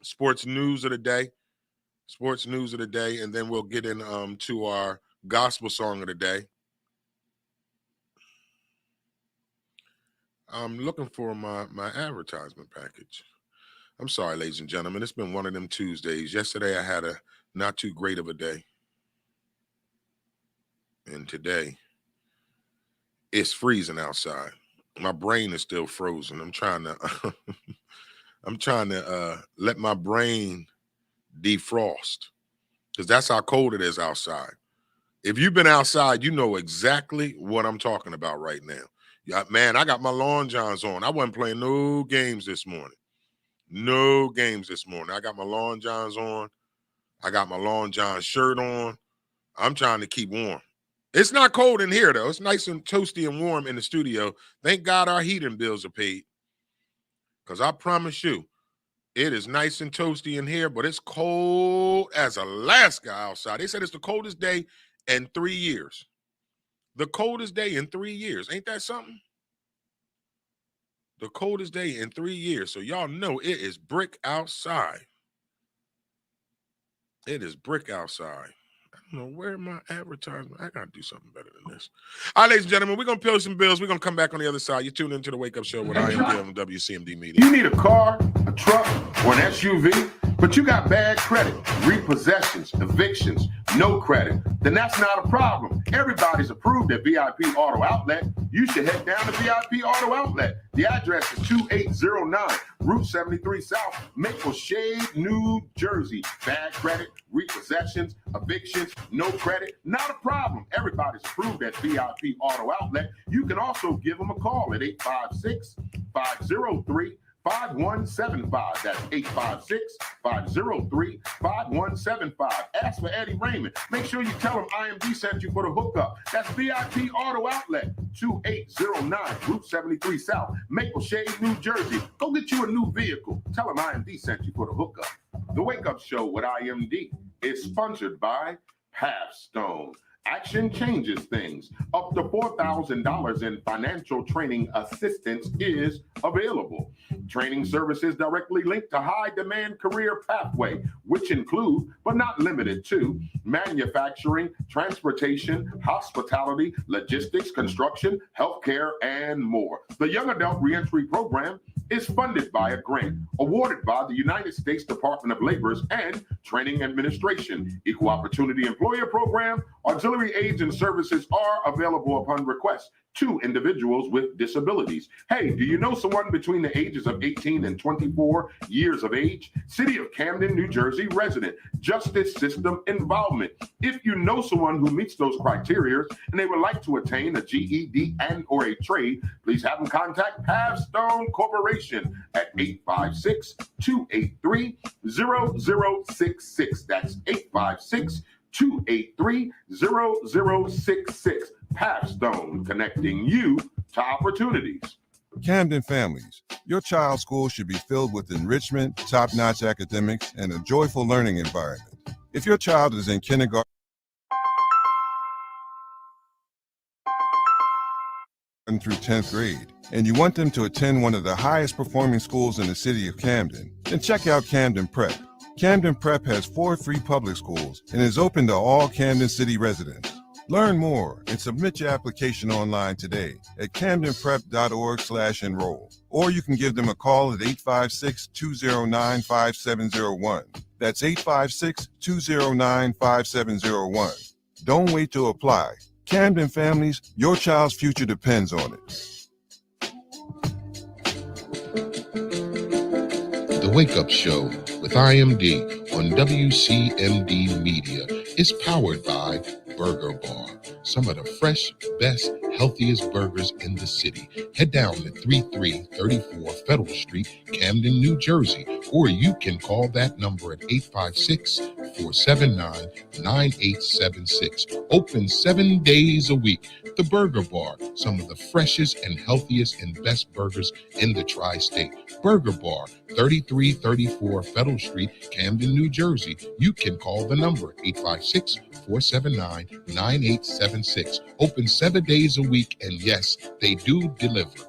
sports news of the day, and then we'll get in to our gospel song of the day. I'm looking for my advertisement package. I'm sorry, ladies and gentlemen. It's been one of them Tuesdays. Yesterday, I had a not too great of a day. And today, it's freezing outside. My brain is still frozen. I'm trying to let my brain defrost, because that's how cold it is outside. If you've been outside, you know exactly what I'm talking about right now. Yeah, man, I got my lawn johns on. I wasn't playing no games this morning. I got my lawn johns on. I got my lawn john shirt on. I'm trying to keep warm. It's not cold in here, though. It's nice and toasty and warm in the studio. Thank God our heating bills are paid, because I promise you, it is nice and toasty in here, but it's cold as Alaska outside. They said it's the coldest day in 3 years. The coldest day in 3 years. Ain't that something? The coldest day in 3 years. So y'all know it is brick outside. It is brick outside. I don't know where my advertisement. I gotta do something better than this. All right, ladies and gentlemen, we're gonna pay some bills. We're gonna come back on the other side. You tune into the Wake Up Show with IMD on WCMD Media. You need a car, a truck, or an SUV, but you got bad credit, repossessions, evictions, no credit, then that's not a problem. Everybody's approved at VIP Auto Outlet. You should head down to VIP Auto Outlet. The address is 2809 Route 73 South, Maple Shade, New Jersey. Bad credit, repossessions, evictions, no credit, not a problem. Everybody's approved at VIP Auto Outlet. You can also give them a call at 856-503-5175. That's 856-503-5175. Ask for Eddie Raymond. Make sure you tell him IMD sent you for the hookup. That's VIP Auto Outlet, 2809 Route 73 South, Maple Shade, New Jersey. Go get you a new vehicle. Tell him IMD sent you for the hookup. The Wake Up Show with IMD is sponsored by Pathstone. Action changes things. Up to $4,000 in financial training assistance is available. Training services directly linked to high demand career pathway, which include, but not limited to, manufacturing, transportation, hospitality, logistics, construction, healthcare, and more. The Young Adult Reentry Program is funded by a grant awarded by the United States Department of Labor's and Training Administration. Equal Opportunity Employer Program, auxiliary aids and services are available upon request to individuals with disabilities. Hey, do you know someone between the ages of 18 and 24 years of age? City of Camden, New Jersey resident, justice system involvement. If you know someone who meets those criteria and they would like to attain a GED and or a trade, please have them contact Pathstone Corporation at 856-283-0066. That's 856-283-0066. Pathstone, connecting you to opportunities. Camden families, your child's school should be filled with enrichment, top-notch academics, and a joyful learning environment. If your child is in kindergarten through 10th grade, and you want them to attend one of the highest performing schools in the city of Camden, then check out Camden Prep. Camden Prep has 4 free public schools and is open to all Camden City residents. Learn more and submit your application online today at camdenprep.org/enroll. Or you can give them a call at 856-209-5701. That's 856-209-5701. Don't wait to apply. Camden families, your child's future depends on it. The Wake Up Show with IMD on WCMD Media is powered by Burger Bar. Some of the fresh, best, healthiest burgers in the city. Head down to 3334 Federal Street, Camden, New Jersey, or you can call that number at 856-479-9876. Open 7 days a week. The Burger Bar, some of the freshest and healthiest and best burgers in the tri-state. Burger Bar, 3334 Federal Street, Camden, New Jersey. You can call the number 856-479-9876. Open 7 days a week, and yes, they do deliver.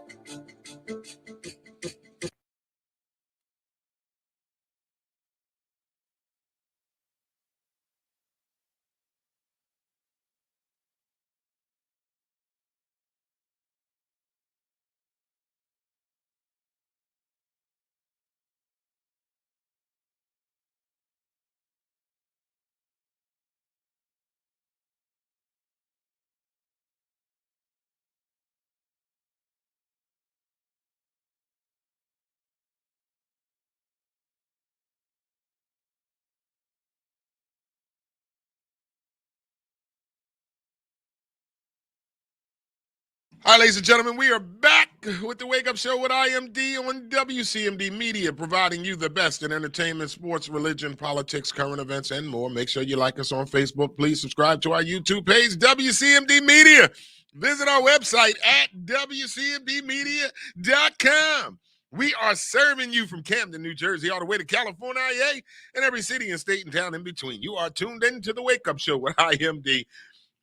All right, ladies and gentlemen, we are back with the Wake Up Show with IMD on WCMD Media, providing you the best in entertainment, sports, religion, politics, current events, and more. Make sure you like us on Facebook. Please subscribe to our YouTube page, WCMD Media. Visit our website at WCMDmedia.com. We are serving you from Camden, New Jersey, all the way to California, and every city and state and town in between. You are tuned into the Wake Up Show with IMD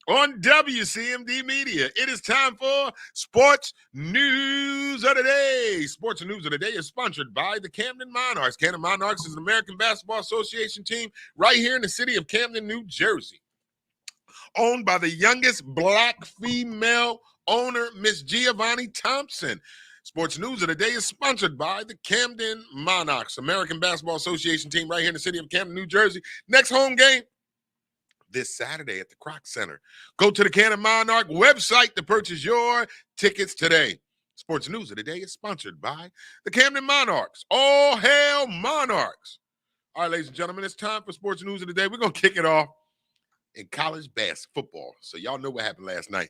on WCMD Media. It is time for Sports News of the Day. Sports News of the Day is sponsored by the Camden Monarchs. Camden Monarchs is an American Basketball Association team right here in the city of Camden, New Jersey. Owned by the youngest black female owner, Miss Giovanni Thompson. Sports News of the Day is sponsored by the Camden Monarchs, American Basketball Association team right here in the city of Camden, New Jersey. Next home game this Saturday at the Kroc Center. Go to the Camden Monarch website to purchase your tickets today. Sports News of the Day is sponsored by the Camden Monarchs. All hail Monarchs. All right, ladies and gentlemen, it's time for Sports News of the Day. We're going to kick it off in college basketball. So y'all know what happened last night.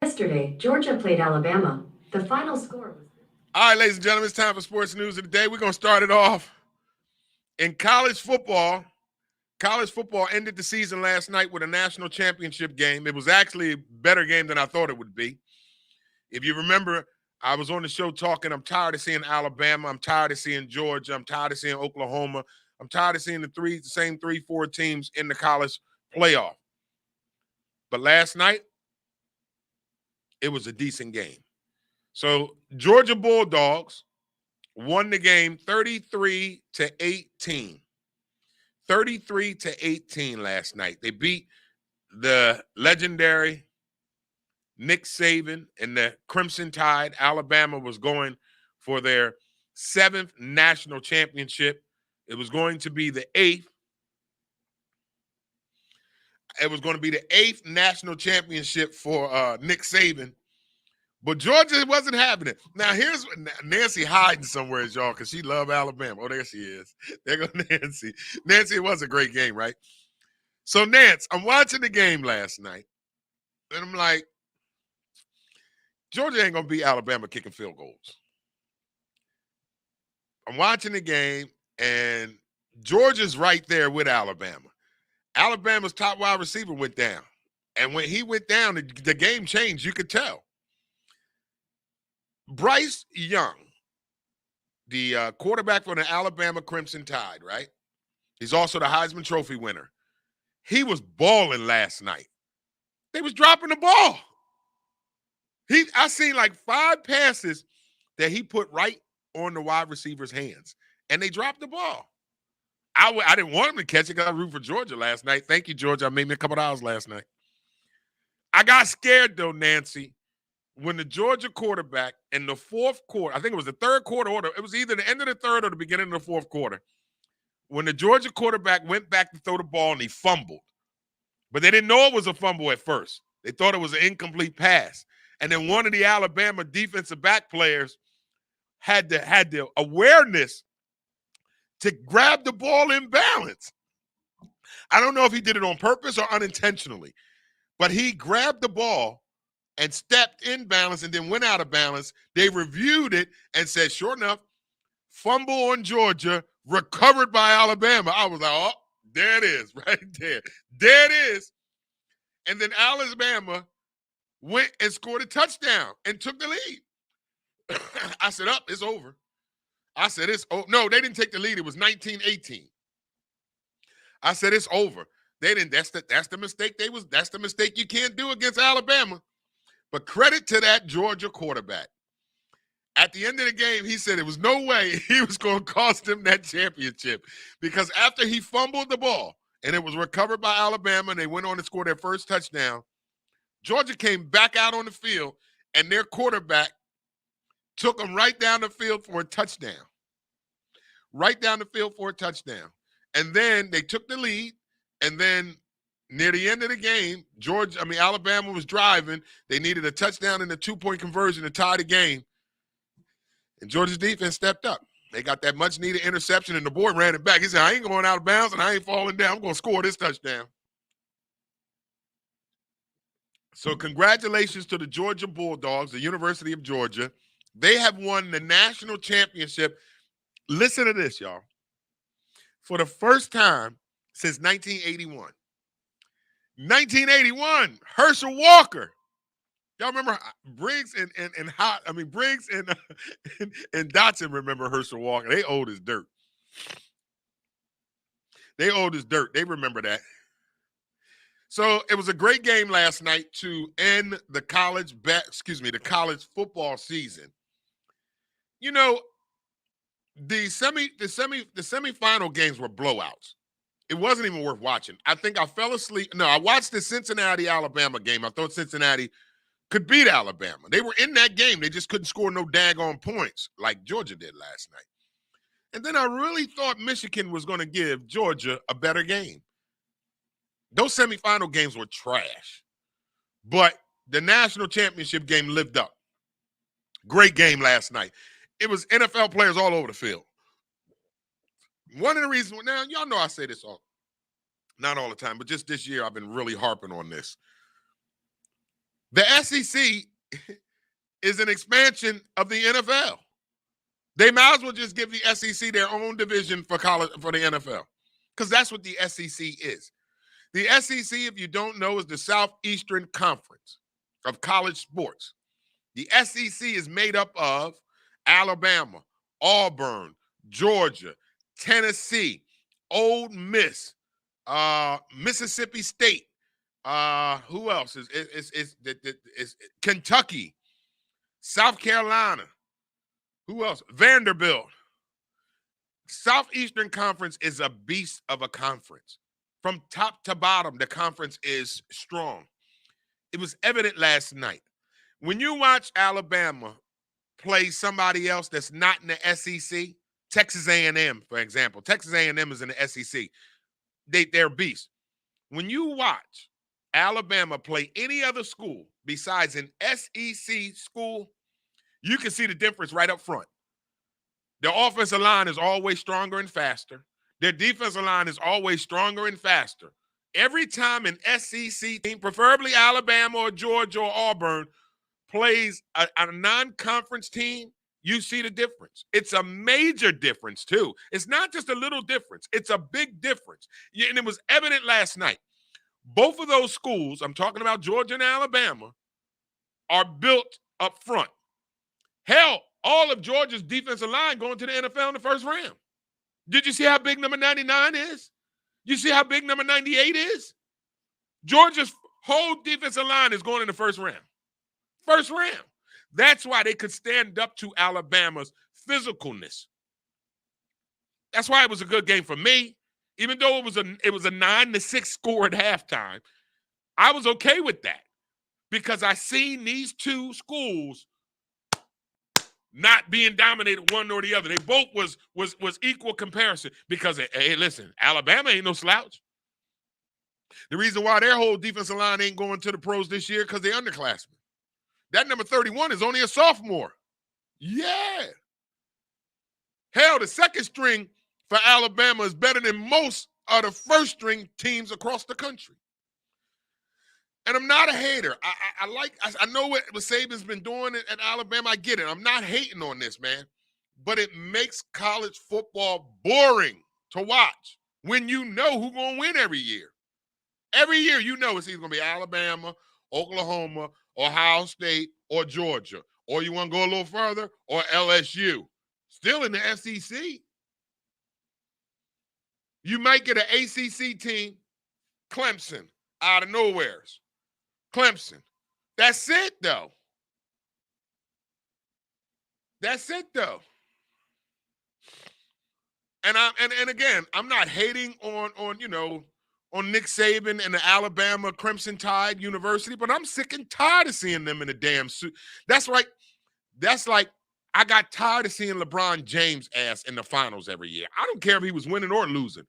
Yesterday, Georgia played Alabama. The final score was... All right, ladies and gentlemen, it's time for Sports News of the Day. We're going to start it off in college football. College football ended the season last night with a national championship game. It was actually a better game than I thought it would be. If you remember, I was on the show talking, I'm tired of seeing Alabama. I'm tired of seeing Georgia. I'm tired of seeing Oklahoma. I'm tired of seeing the same 3-4 teams in the college playoff. But last night, it was a decent game. So Georgia Bulldogs won the game 33-18. 33-18 last night. They beat the legendary Nick Saban and the Crimson Tide. Alabama was going for their 7th national championship. It was going to be the 8th. It was going to be the 8th national championship for Nick Saban. But Georgia wasn't having it. Now, here's Nancy hiding somewhere, y'all, because she loved Alabama. Oh, there she is. There goes Nancy. Nancy, it was a great game, right? So, Nance, I'm watching the game last night, and I'm like, Georgia ain't going to beat Alabama kicking field goals. I'm watching the game, and Georgia's right there with Alabama. Alabama's top wide receiver went down. And when he went down, the game changed. You could tell. Bryce Young, the quarterback for the Alabama Crimson Tide, right? He's also the Heisman Trophy winner. He was balling last night. They was dropping the ball. I seen like 5 passes that he put right on the wide receiver's hands, and they dropped the ball. I didn't want him to catch it because I root for Georgia last night. Thank you, Georgia. I made me a couple of hours last night. I got scared, though, Nancy, when the Georgia quarterback in the 4th quarter, I think it was the 3rd quarter, or it was either the end of the 3rd or the beginning of the 4th quarter, when the Georgia quarterback went back to throw the ball and he fumbled. But they didn't know it was a fumble at first. They thought it was an incomplete pass. And then one of the Alabama defensive back players had the awareness to grab the ball in balance. I don't know if he did it on purpose or unintentionally, but he grabbed the ball and stepped in balance and then went out of balance. They reviewed it and said, sure enough, fumble on Georgia, recovered by Alabama. I was like, oh, there it is, right there. There it is. And then Alabama went and scored a touchdown and took the lead. I said, it's over. I said, no, they didn't take the lead. It was 19-18. I said, it's over. They didn't. That's the mistake. That's the mistake you can't do against Alabama. But credit to that Georgia quarterback. At the end of the game, he said it was no way he was going to cost him that championship, because after he fumbled the ball and it was recovered by Alabama and they went on to score their first touchdown, Georgia came back out on the field and their quarterback took them right down the field for a touchdown. Right down the field for a touchdown. And then they took the lead, and then near the end of the game, Alabama was driving. They needed a touchdown and a 2-point conversion to tie the game. And Georgia's defense stepped up. They got that much-needed interception, and the boy ran it back. He said, I ain't going out of bounds, and I ain't falling down. I'm going to score this touchdown. So congratulations to the Georgia Bulldogs, the University of Georgia. They have won the national championship. Listen to this, y'all. For the first time since 1981. 1981, Herschel Walker Y'all remember Briggs and Briggs and Dotson remember Herschel Walker. They old as dirt. They old as dirt. They remember that. So it was a great game last night to end the college football season. You know, the semifinal games were blowouts. It wasn't even worth watching. I think I fell asleep. No, I watched the Cincinnati-Alabama game. I thought Cincinnati could beat Alabama. They were in that game. They just couldn't score no daggone points like Georgia did last night. And then I really thought Michigan was going to give Georgia a better game. Those semifinal games were trash. But the national championship game lived up. Great game last night. It was NFL players all over the field. One of the reasons, now y'all know I say this not all the time, but just this year I've been really harping on this. The SEC is an expansion of the NFL. They might as well just give the SEC their own division for the NFL, because that's what the SEC is. The SEC, if you don't know, is the Southeastern Conference of college sports. The SEC is made up of Alabama, Auburn, Georgia, Tennessee, Ole Miss, Mississippi State. Who else is Kentucky, South Carolina? Who else? Vanderbilt. Southeastern Conference is a beast of a conference. From top to bottom, the conference is strong. It was evident last night. When you watch Alabama play somebody else that's not in the SEC, Texas A&M, for example. Texas A&M is in the SEC. They're beasts. When you watch Alabama play any other school besides an SEC school, you can see the difference right up front. Their offensive line is always stronger and faster. Their defensive line is always stronger and faster. Every time an SEC team, preferably Alabama or Georgia or Auburn, plays a non-conference team, you see the difference. It's a major difference, too. It's not just a little difference. It's a big difference. And it was evident last night. Both of those schools, I'm talking about Georgia and Alabama, are built up front. Hell, all of Georgia's defensive line going to the NFL in the first round. Did you see how big number 99 is? You see how big number 98 is? Georgia's whole defensive line is going in the first round. First round. That's why they could stand up to Alabama's physicalness. That's why it was a good game for me. Even though it was a 9-6 score at halftime, I was okay with that because I seen these two schools not being dominated one or the other. They both was equal comparison because, hey, listen, Alabama ain't no slouch. The reason why their whole defensive line ain't going to the pros this year because they're underclassmen. That number 31 is only a sophomore. Yeah. Hell, the second string for Alabama is better than most of the first string teams across the country. And I'm not a hater. I know what Saban's been doing at Alabama. I get it. I'm not hating on this, man. But it makes college football boring to watch when you know who's going to win every year. Every year you know it's either going to be Alabama, Oklahoma, Ohio State, or Georgia. Or you want to go a little further, or LSU. Still in the SEC. You might get an ACC team, Clemson, out of nowheres. Clemson. That's it, though. That's it, though. And again, I'm not hating on Nick Saban and the Alabama Crimson Tide University, but I'm sick and tired of seeing them in a damn suit. That's like I got tired of seeing LeBron James' ass in the finals every year. I don't care if he was winning or losing.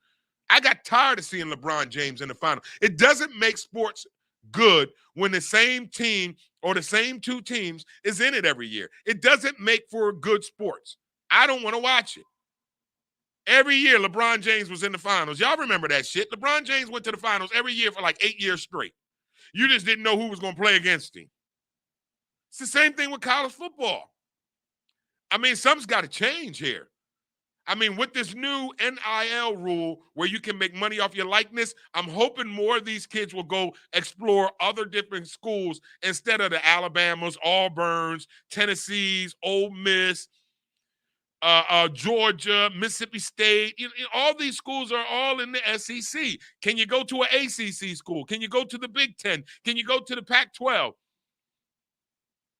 I got tired of seeing LeBron James in the final. It doesn't make sports good when the same team or the same two teams is in it every year. It doesn't make for good sports. I don't want to watch it. Every year, LeBron James was in the finals. Y'all remember that shit. LeBron James went to the finals every year for like 8 years straight. You just didn't know who was going to play against him. It's the same thing with college football. I mean, something's got to change here. I mean, with this new NIL rule where you can make money off your likeness, I'm hoping more of these kids will go explore other different schools instead of the Alabamas, Auburns, Tennessees, Ole Miss, Georgia, Mississippi State. All these schools are all in the SEC. Can you go to an ACC school? Can you go to the Big Ten? Can you go to the Pac-12?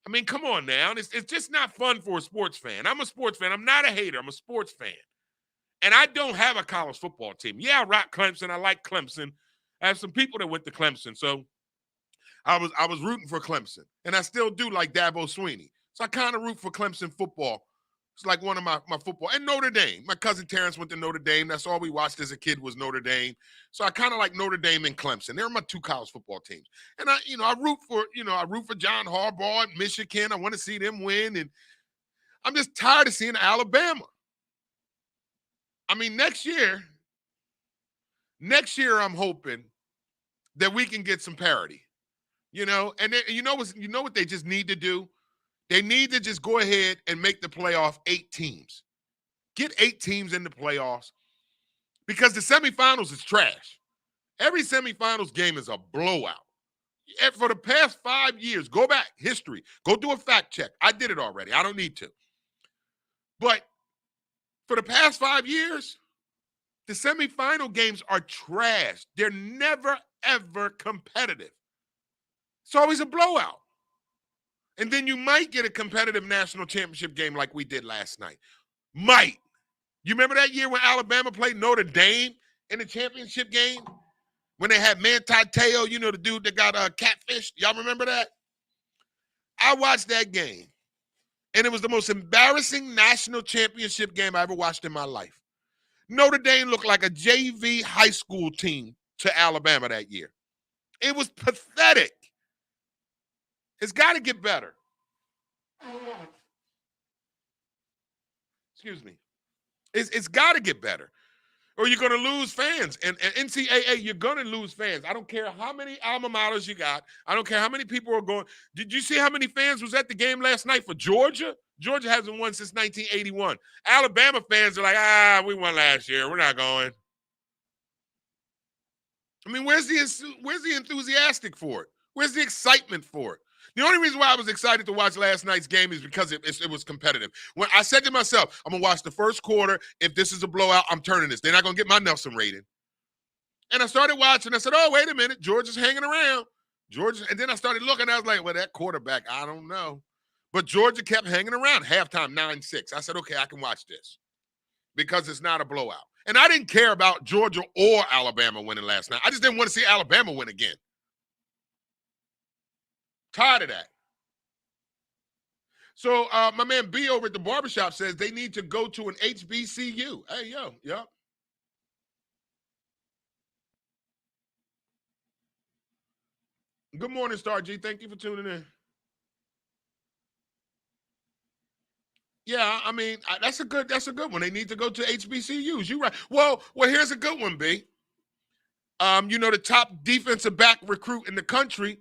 I mean, come on now. It's just not fun for a sports fan. I'm a sports fan. I'm not a hater. I'm a sports fan. And I don't have a college football team. Yeah, I rock Clemson. I like Clemson. I have some people that went to Clemson. So I was rooting for Clemson. And I still do like Dabo Swinney. So I kind of root for Clemson football. It's like one of my football. And Notre Dame. My cousin Terrence went to Notre Dame. That's all we watched as a kid was Notre Dame. So I kind of like Notre Dame and Clemson. They're my two college football teams. And I root for John Harbaugh at Michigan. I want to see them win. And I'm just tired of seeing Alabama. I mean, next year, I'm hoping that we can get some parity, and you know what they just need to do? They need to just go ahead and make the playoff 8 teams. Get 8 teams in the playoffs because the semifinals is trash. Every semifinals game is a blowout. And for the past 5 years, go back, history, go do a fact check. I did it already. I don't need to. But for the past 5 years, the semifinal games are trash. They're never, ever competitive. It's always a blowout. And then you might get a competitive national championship game like we did last night. Might. You remember that year when Alabama played Notre Dame in the championship game? When they had Manti Te'o, the dude that got catfished? Y'all remember that? I watched that game, and it was the most embarrassing national championship game I ever watched in my life. Notre Dame looked like a JV high school team to Alabama that year. It was pathetic. It's got to get better. Excuse me. It's got to get better. Or you're going to lose fans. And NCAA, you're going to lose fans. I don't care how many alma maters you got. I don't care how many people are going. Did you see how many fans was at the game last night for Georgia? Georgia hasn't won since 1981. Alabama fans are like, we won last year. We're not going. I mean, where's the enthusiastic for it? Where's the excitement for it? The only reason why I was excited to watch last night's game is because it was competitive. When I said to myself, I'm going to watch the first quarter. If this is a blowout, I'm turning this. They're not going to get my Nelson rating. And I started watching. I said, oh, wait a minute. Georgia's hanging around. And then I started looking. I was like, well, that quarterback, I don't know. But Georgia kept hanging around. Halftime, 9-6. I said, okay, I can watch this because it's not a blowout. And I didn't care about Georgia or Alabama winning last night. I just didn't want to see Alabama win again. Tired of that. So my man B over at the barbershop says they need to go to an HBCU. Hey, yo. Good morning, Star G. Thank you for tuning in. Yeah, I mean, that's a good one. They need to go to HBCUs. You're right. Well, here's a good one, B. The top defensive back recruit in the country,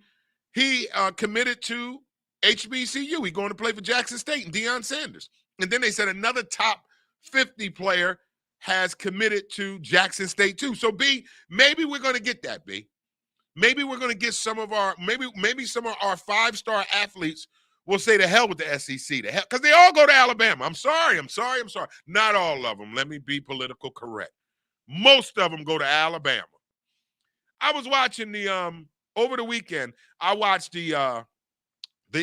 he committed to HBCU. He's going to play for Jackson State and Deion Sanders. And then they said another top 50 player has committed to Jackson State too. So B, maybe we're going to get that, B. Maybe we're going to get some of our, maybe some of our 5-star athletes will say to hell with the SEC, to hell, because they all go to Alabama. I'm sorry. Not all of them. Let me be political correct. Most of them go to Alabama. I was watching over the weekend, I watched the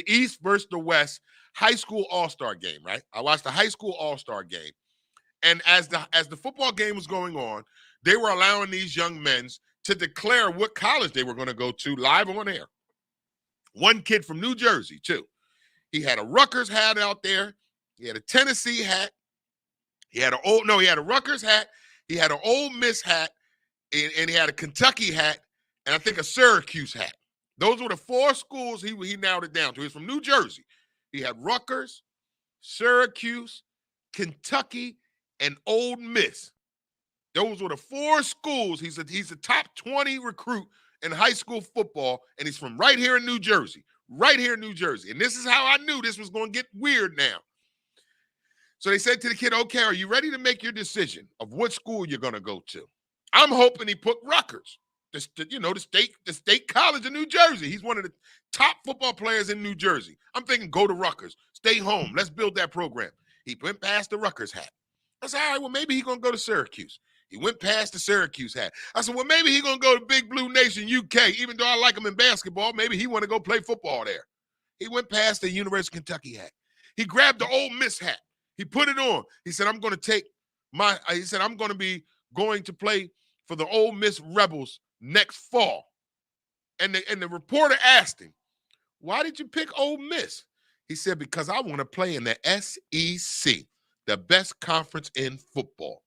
East versus the West high school all-star game, right? I watched the high school all-star game. And as the football game was going on, they were allowing these young men to declare what college they were going to go to live on air. One kid from New Jersey, too. He had a Rutgers hat out there. He had a Tennessee hat. He had a Rutgers hat. He had an Ole Miss hat. And he had a Kentucky hat. And I think a Syracuse hat. Those were the 4 schools he narrowed it down to. He's from New Jersey. He had Rutgers, Syracuse, Kentucky, and Ole Miss. Those were the 4 schools. He's a top 20 recruit in high school football, and he's from right here in New Jersey. Right here in New Jersey. And this is how I knew this was going to get weird now. So they said to the kid, okay, are you ready to make your decision of what school you're going to go to? I'm hoping he put Rutgers, the state college in New Jersey. He's one of the top football players in New Jersey. I'm thinking go to Rutgers, stay home. Let's build that program. He went past the Rutgers hat. I said, all right, well, maybe he's going to go to Syracuse. He went past the Syracuse hat. I said, well, maybe he's going to go to Big Blue Nation, UK. Even though I like him in basketball, maybe he want to go play football there. He went past the University of Kentucky hat. He grabbed the Ole Miss hat. He put it on. He said, I'm going to be going to play for the Ole Miss Rebels next fall. And the reporter asked him, why did you pick Ole Miss? He said, because I want to play in the SEC, the best conference in football.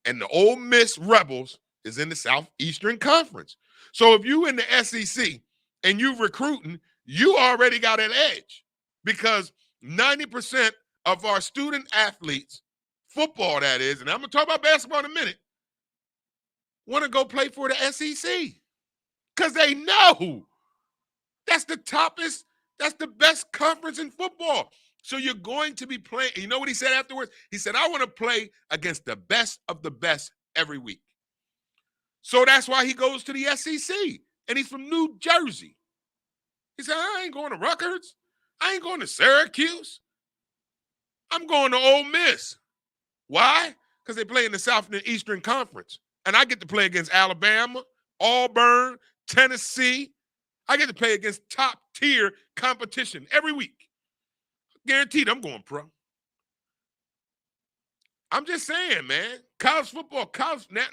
And the Ole Miss Rebels is in the Southeastern Conference. So if you in the SEC and you recruiting, you already got an edge, because 90% of our student athletes, football that is, and I'm going to talk about basketball in a minute, want to go play for the SEC because they know that's the toppest, that's the best conference in football. So you're going to be playing. You know what he said afterwards? He said, I want to play against the best of the best every week. So that's why he goes to the SEC, and he's from New Jersey. He said, I ain't going to Rutgers. I ain't going to Syracuse. I'm going to Ole Miss. Why? Because they play in the Southeastern Conference. And I get to play against Alabama, Auburn, Tennessee. I get to play against top-tier competition every week. Guaranteed I'm going pro. I'm just saying, man. College football, now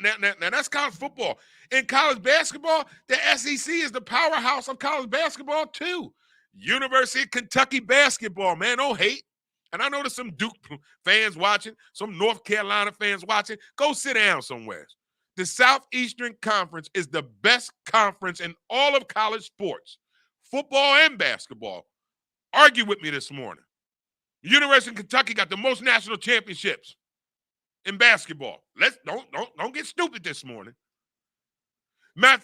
that's college football. In college basketball, the SEC is the powerhouse of college basketball too. University of Kentucky basketball, man, don't hate. And I know there's some Duke fans watching, some North Carolina fans watching. Go sit down somewhere. The Southeastern Conference is the best conference in all of college sports, football and basketball. Argue with me this morning. University of Kentucky got the most national championships in basketball. Let's don't get stupid this morning. Matter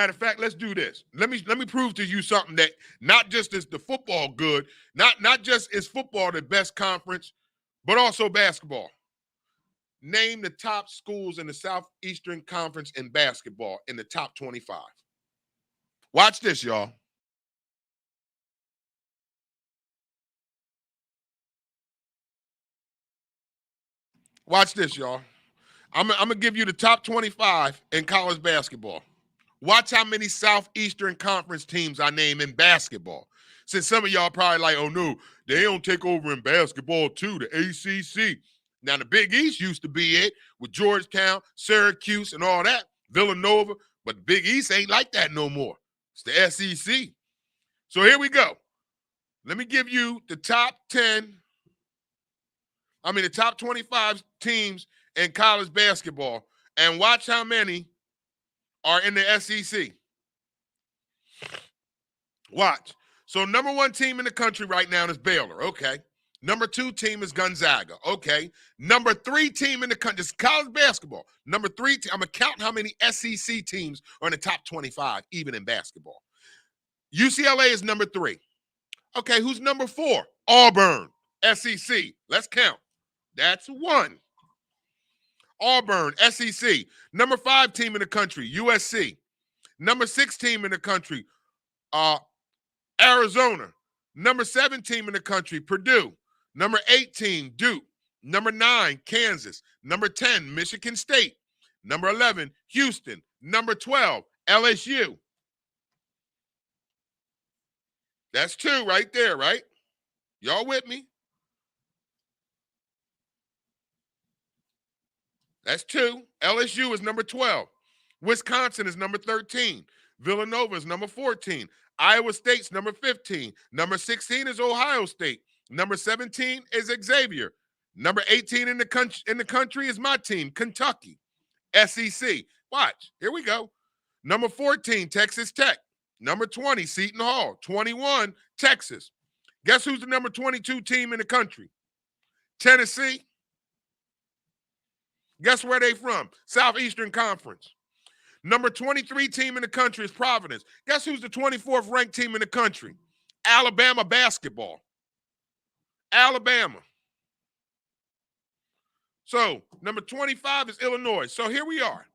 of fact, let's do this. Let me prove to you something that not just is the football good, not just is football the best conference, but also basketball. Name the top schools in the Southeastern Conference in basketball in the top 25. Watch this, y'all. Watch this, y'all. I'm going to give you the top 25 in college basketball. Watch how many Southeastern Conference teams I name in basketball. Since some of y'all probably like, oh, no, they don't take over in basketball too, the ACC. Now, the Big East used to be it with Georgetown, Syracuse, and all that, Villanova. But the Big East ain't like that no more. It's the SEC. So here we go. Let me give you the top 25 teams in college basketball, and watch how many are in the SEC. Watch. So number one team in the country right now is Baylor. Okay. Number 2 team is Gonzaga. Okay. Number 3 team in the country is college basketball. Number 3 I'm going to count how many SEC teams are in the top 25, even in basketball. UCLA is number 3. Okay, who's number 4? Auburn, SEC. Let's count. That's 1. Auburn, SEC. Number 5 team in the country, USC. Number 6 team in the country, Arizona. Number 7 team in the country, Purdue. Number 8 team, Duke. Number 9, Kansas. Number 10, Michigan State. Number 11, Houston. Number 12, LSU. That's 2 right there, right? Y'all with me? That's 2. LSU is number 12. Wisconsin is number 13. Villanova is number 14. Iowa State's number 15. Number 16 is Ohio State. Number 17 is Xavier. Number 18 in the country is my team, Kentucky. SEC. Watch. Here we go. Number 14, Texas Tech. Number 20, Seton Hall. 21, Texas. Guess who's the number 22 team in the country? Tennessee. Guess where they from? Southeastern Conference. Number 23 team in the country is Providence. Guess who's the 24th ranked team in the country? Alabama basketball. Alabama. So number 25 is Illinois. So here we are.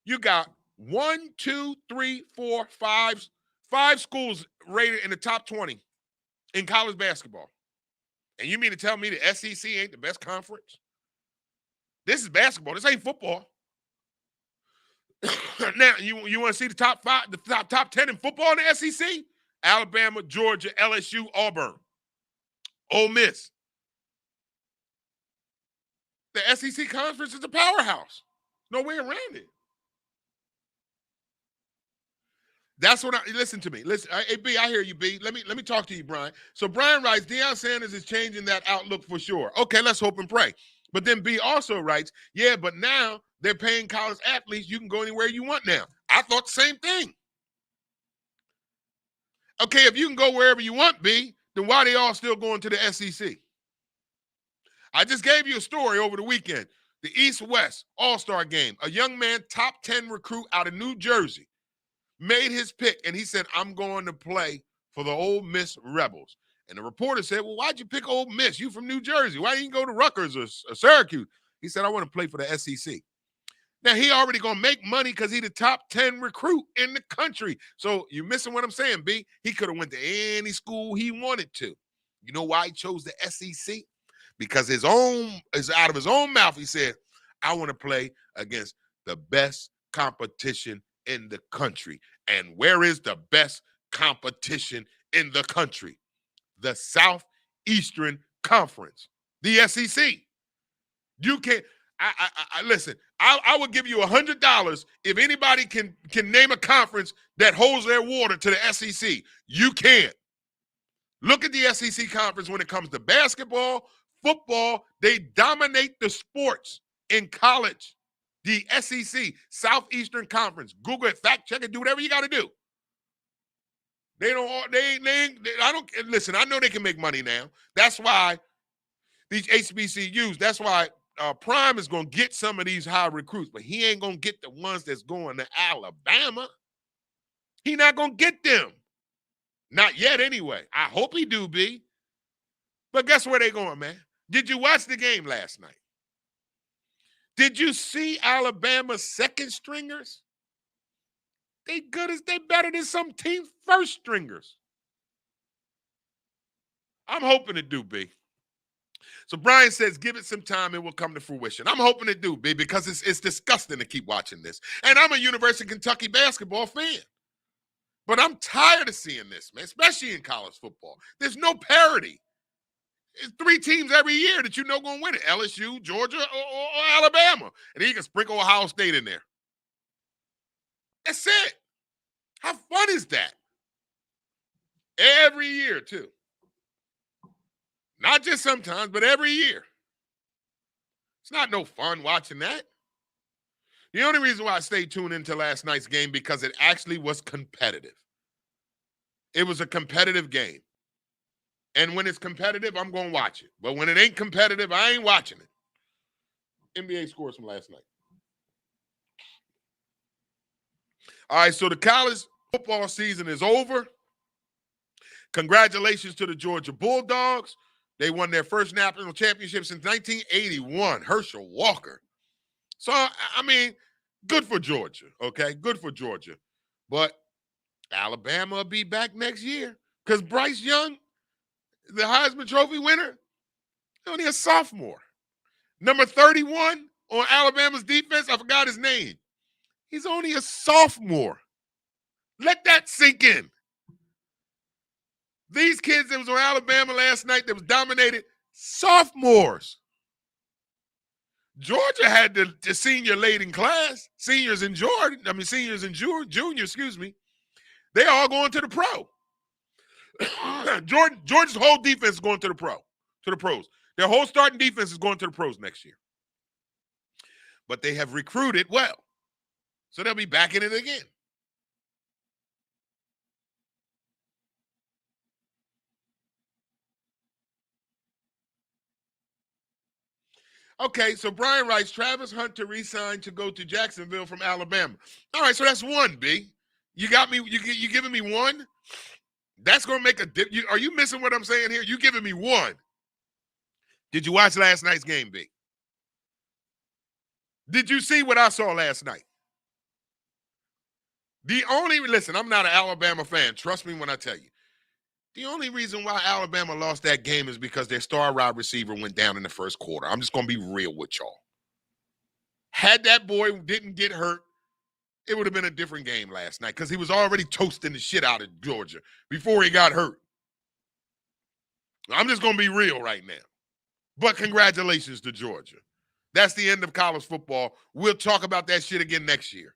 You got 1, 2, 3, 4, 5 schools rated in the top 20 in college basketball. And you mean to tell me the SEC ain't the best conference? This is basketball. This ain't football. Now, you want to see the top 5, the top 10 in football in the SEC? Alabama, Georgia, LSU, Auburn, Ole Miss. The SEC conference is a powerhouse. No way around it. That's what listen to me. Listen, hey, B, I hear you, B. Let me talk to you, Brian. So Brian writes, Deion Sanders is changing that outlook for sure. Okay, let's hope and pray. But then B also writes, yeah, but now they're paying college athletes. You can go anywhere you want now. I thought the same thing. Okay, if you can go wherever you want, B, then why are they all still going to the SEC? I just gave you a story over the weekend. The East-West All-Star game. A young man, top 10 recruit out of New Jersey, made his pick, and he said, I'm going to play for the Ole Miss Rebels. And the reporter said, well, why'd you pick Ole Miss? You from New Jersey. Why didn't you go to Rutgers or Syracuse? He said, I want to play for the SEC. Now, he already going to make money because he the top 10 recruit in the country. So you're missing what I'm saying, B. He could have went to any school he wanted to. You know why he chose the SEC? Because is out of his own mouth, he said, I want to play against the best competition in the country. And where is the best competition in the country? The Southeastern Conference, the SEC. You can't. I listen. I would give you $100 if anybody can name a conference that holds their water to the SEC. You can't. Look at the SEC conference when it comes to basketball, football. They dominate the sports in college. The SEC, Southeastern Conference. Google it, fact check it, do whatever you got to do. Listen, I know they can make money now. That's why these HBCUs, that's why Prime is going to get some of these high recruits, but he ain't going to get the ones that's going to Alabama. He not going to get them. Not yet anyway. I hope he do, B. But guess where they going, man? Did you watch the game last night? Did you see Alabama's second stringers? They better than some team first stringers. I'm hoping to do, B. So Brian says, give it some time, it will come to fruition. I'm hoping to do, B, because it's disgusting to keep watching this. And I'm a University of Kentucky basketball fan. But I'm tired of seeing this, man, especially in college football. There's no parity. It's 3 teams every year that you know going to win it. LSU, Georgia, or Alabama. And then you can sprinkle Ohio State in there. That's it. How fun is that? Every year, too. Not just sometimes, but every year. It's not no fun watching that. The only reason why I stayed tuned into last night's game because it actually was competitive. It was a competitive game. And when it's competitive, I'm going to watch it. But when it ain't competitive, I ain't watching it. NBA scores from last night. All right, so the college football season is over. Congratulations to the Georgia Bulldogs. They won their first national championship since 1981. Herschel Walker. So, I mean, good for Georgia, okay? Good for Georgia. But Alabama will be back next year because Bryce Young, the Heisman Trophy winner, only a sophomore. Number 31 on Alabama's defense, I forgot his name. He's only a sophomore. Let that sink in. These kids that was on Alabama last night that was dominated, sophomores. Georgia had the senior laden class, seniors and junior, excuse me. They all going to the pro. Georgia's whole defense is going to the pros. Their whole starting defense is going to the pros next year. But they have recruited well. So they'll be back in it again. Okay, so Brian writes, Travis Hunter re-signed to go to Jacksonville from Alabama. All right, so that's one, B. You got me, you giving me one? That's going to make a dip. Are you missing what I'm saying here? You giving me one. Did you watch last night's game, B? Did you see what I saw last night? Listen, I'm not an Alabama fan. Trust me when I tell you. The only reason why Alabama lost that game is because their star wide receiver went down in the first quarter. I'm just going to be real with y'all. Had that boy didn't get hurt, it would have been a different game last night because he was already toasting the shit out of Georgia before he got hurt. I'm just going to be real right now. But congratulations to Georgia. That's the end of college football. We'll talk about that shit again next year.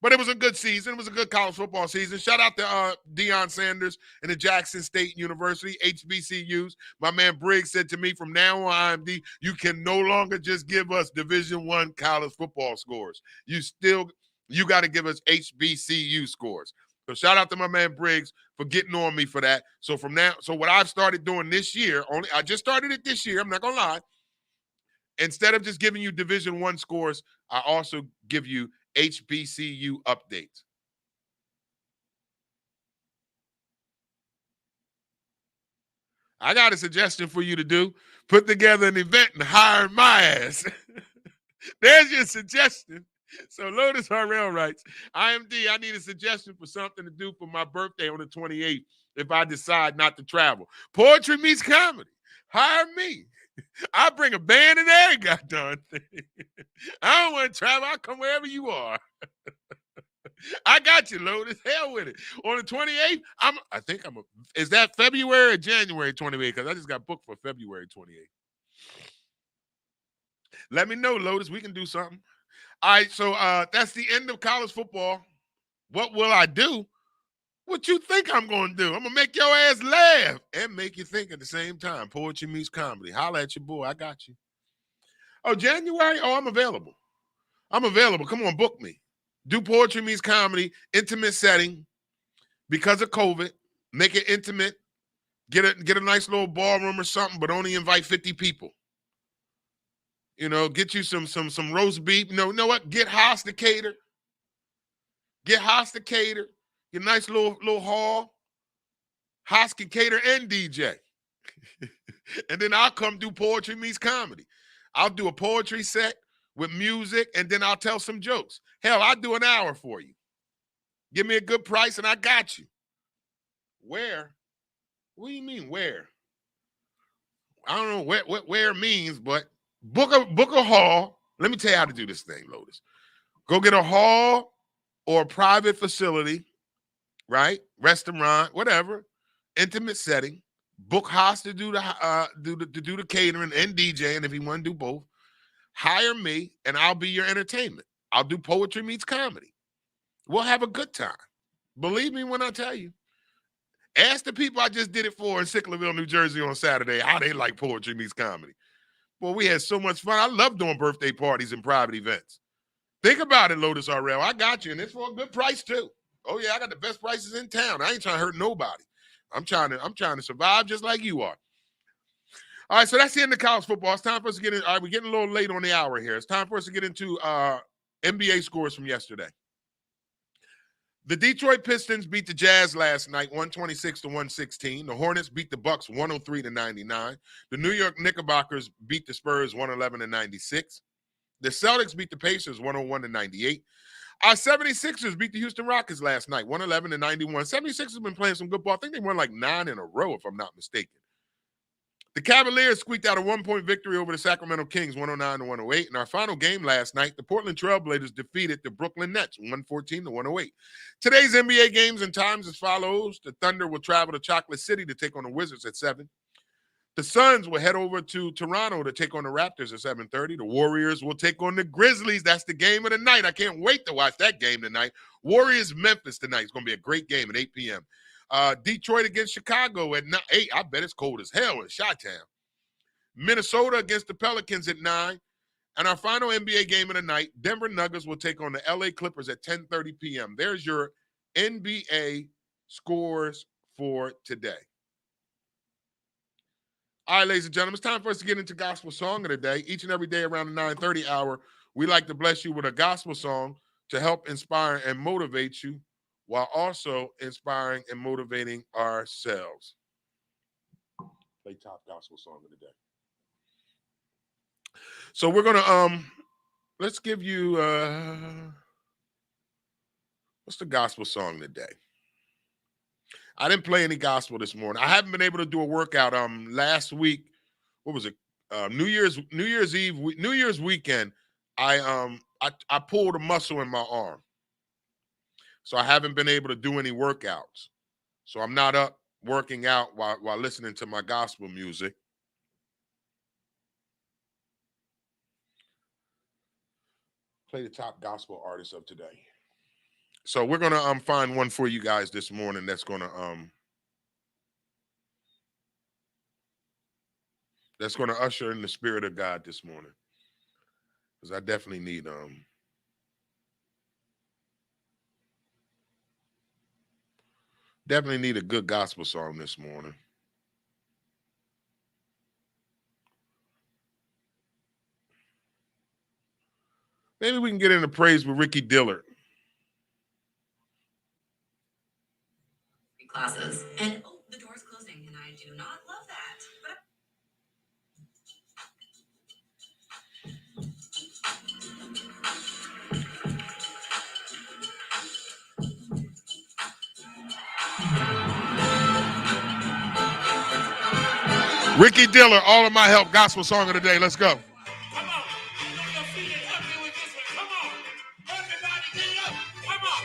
But it was a good season. It was a good college football season. Shout out to Deion Sanders and the Jackson State University, HBCUs. My man Briggs said to me, from now on, IMD, you can no longer just give us Division I college football scores. You got to give us HBCU scores. So shout out to my man Briggs for getting on me for that. So what I've started doing this year, I just started it this year, I'm not going to lie. Instead of just giving you Division I scores, I also give you HBCU updates. I got a suggestion for you to do. Put together an event and hire my ass. There's your suggestion. So Lotus RL writes, IMD, I need a suggestion for something to do for my birthday on the 28th if I decide not to travel. Poetry meets comedy. Hire me. I bring a band and every goddamn thing. I don't want to travel. I'll come wherever you are. I got you, Lotus. Hell with it. On the 28th, is that February or January 28th? Because I just got booked for February 28th. Let me know, Lotus. We can do something. All right, so that's the end of college football. What will I do? What you think I'm going to do? I'm going to make your ass laugh and make you think at the same time. Poetry meets comedy. Holla at your boy. I got you. Oh, January? Oh, I'm available. Come on, book me. Do Poetry meets comedy, intimate setting. Because of COVID, make it intimate. Get a nice little ballroom or something, but only invite 50 people. You know, get you some roast beef. You know what? Get Haas to cater. Get nice little hall. Haas can cater and DJ. And then I'll come do Poetry meets comedy. I'll do a poetry set with music, and then I'll tell some jokes. Hell, I'll do an hour for you. Give me a good price, and I got you. Where? What do you mean, where? I don't know where means, but book a hall. Let me tell you how to do this thing, Lotus. Go get a hall or a private facility, right? Restaurant, whatever, intimate setting. Book Haas to do the catering and DJ, and if you want to do both, hire me, and I'll be your entertainment. I'll do Poetry meets comedy. We'll have a good time. Believe me when I tell you. Ask the people I just did it for in Sicklerville, New Jersey on Saturday how they like Poetry meets comedy. Boy, we had so much fun. I love doing birthday parties and private events. Think about it, Lotus RL. I got you, and it's for a good price too. Oh yeah, I got the best prices in town. I ain't trying to hurt nobody. I'm trying to survive just like you are. All right, so that's the end of college football. It's time for us to get in. All right, we're getting a little late on the hour here. It's time for us to get into NBA scores from yesterday. The Detroit Pistons beat the Jazz last night, 126-116. The Hornets beat the Bucks 103-99. The New York Knickerbockers beat the Spurs 111-96. The Celtics beat the Pacers 101-98. Our 76ers beat the Houston Rockets last night, 111-91. 76ers have been playing some good ball. I think they won like 9 in a row, if I'm not mistaken. The Cavaliers squeaked out a 1-point victory over the Sacramento Kings, 109-108. In our final game last night, the Portland Trailblazers defeated the Brooklyn Nets, 114-108. Today's NBA games and times as follows. The Thunder will travel to Chocolate City to take on the Wizards at 7. The Suns will head over to Toronto to take on the Raptors at 7:30. The Warriors will take on the Grizzlies. That's the game of the night. I can't wait to watch that game tonight. Warriors-Memphis tonight. It's going to be a great game at 8 p.m. Detroit against Chicago at 8. I bet it's cold as hell in Chi-Town. Minnesota against the Pelicans at 9. And our final NBA game of the night, Denver Nuggets will take on the LA Clippers at 10:30 p.m. There's your NBA scores for today. All right, ladies and gentlemen, it's time for us to get into Gospel Song of the Day. Each and every day around the 9:30 hour, we like to bless you with a gospel song to help inspire and motivate you while also inspiring and motivating ourselves. Play top gospel song of the day. So we're going to let's give you what's the gospel song today? I didn't play any gospel this morning. I haven't been able to do a workout. Last week, what was it? New Year's Eve, New Year's weekend. I pulled a muscle in my arm, so I haven't been able to do any workouts. So I'm not up working out while listening to my gospel music. Play the top gospel artists of today. So we're gonna find one for you guys this morning that's gonna usher in the spirit of God this morning. Because I definitely need a good gospel song this morning. Maybe we can get into praise with Ricky Dillard. Classes. And the door's closing, and I do not love that. Ricky Dillard, All of My Help, gospel song of the day. Let's go. Come on. Your feet and help me with this one. Come on. Everybody get up. Come on.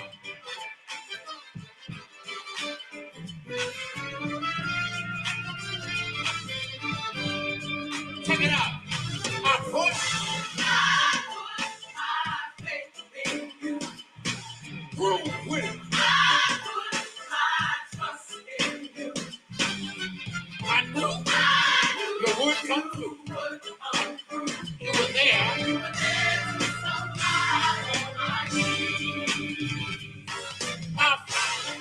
Check it out. I put my faith in you. Prove with it. I put my trust in you. I knew you would come through. You were there. You were there to supply my needs. I found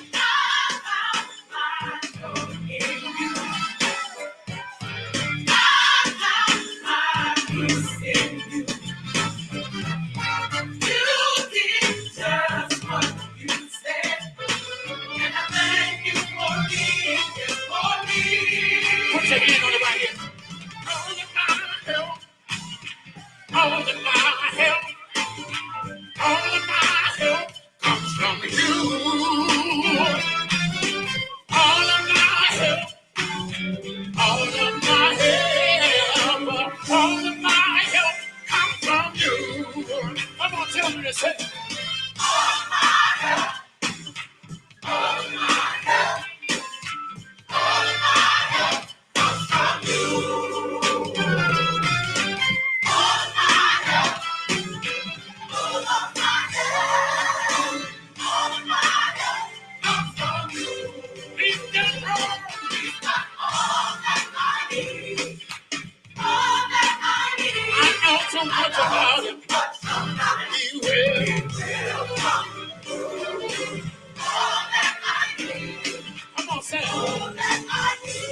my joy in you. I found my peace in you. You did just what you said, and I thank you for being here for me. Put your hand on it right here. All of my help, all of my help, all of my help comes from you. All of my help, all of my help, all of my help comes from you. Come on, tell me to say. All of my help, all of my help, all of my help comes from you. All of my help, all of my help, all of my help comes from you. He's done all, he's got all that I need. All that I need. I know so much about him, but he will come through. All that I need. Come on, say it. All that I need.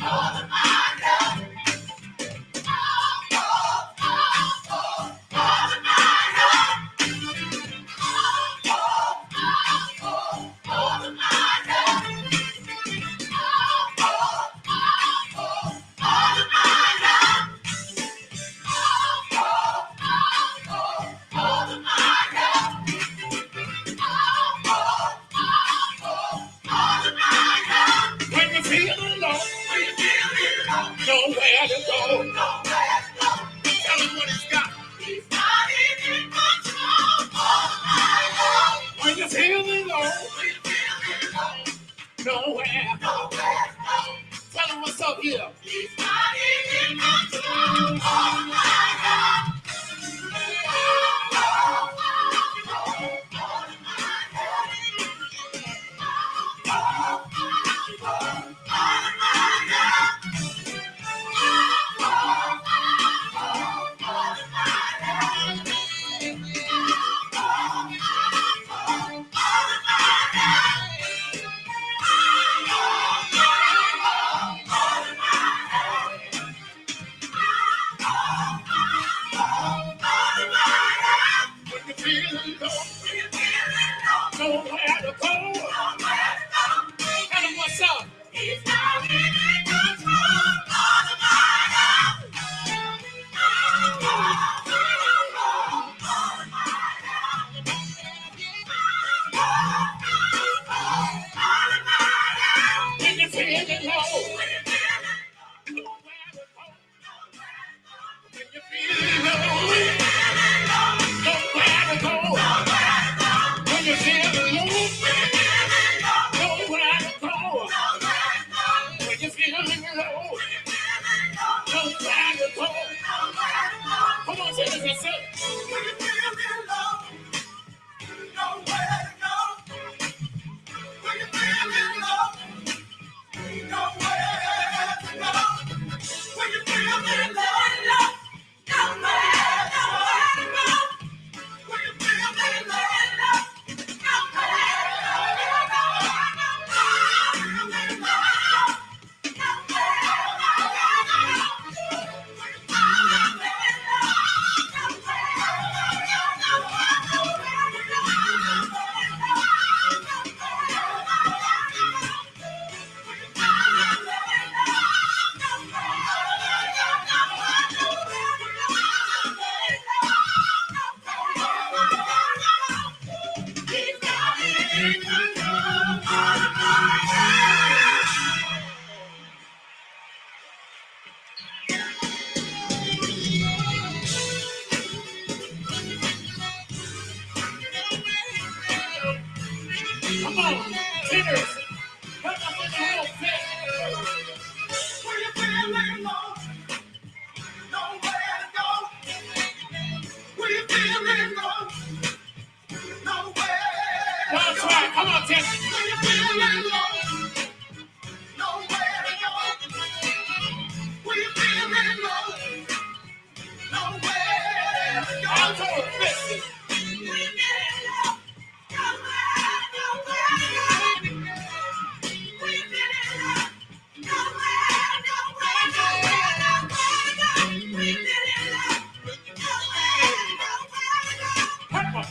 All of my help. All of my help. All of my help. All of my help. All of my help. All of my help. When you feel alone, nowhere to go. Tell him what he's got. He's got it in control. All of my help. When you feel alone, nowhere. Tell him what's up here. He's got it in control. All of my help. When you feeling low, nowhere to go. Tell When you feel it low, when you feel it low, nowhere to go. When you feel it low, nowhere to go. When you feel it low, nowhere to go. Come on, say this, say it. When you feel it low, nowhere to go. When you feel it low, nowhere to go. When you feel it low, nowhere to go. When you feel it low, come on, tenors. Help us with the real fit. When you feel it low, nowhere to go. When you feel it low, nowhere. That's right. Come on, tenors. When you feel it low, nowhere to go. When you feel it low, nowhere to go. I'm so offended. When you feel it low, nowhere to go. When you feel it low, nowhere to go. When you feel it low, come on.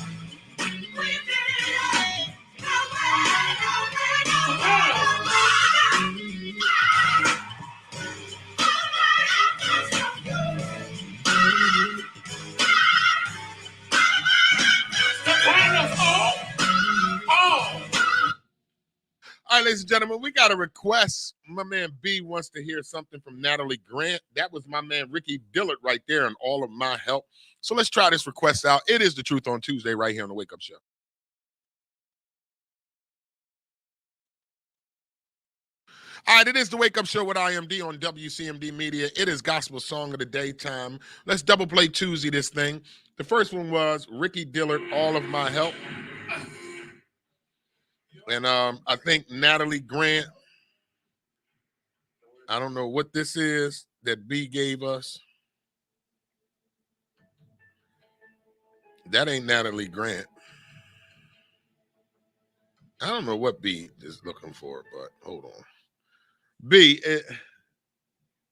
All right, ladies and gentlemen, we got a request. My man B wants to hear something from Natalie Grant. That was my man Ricky Dillard right there and All of My Help. So let's try this request out. It is The Truth on Tuesday right here on the Wake Up Show. All right, it is the Wake Up Show with IMD on WCMD Media. It is Gospel Song of the Day time. Let's double play Tuesday this thing. The first one was Ricky Dillard, All of My Help. And I think Natalie Grant, I don't know what this is that B gave us. That ain't Natalie Grant. I don't know what B is looking for, but hold on. B,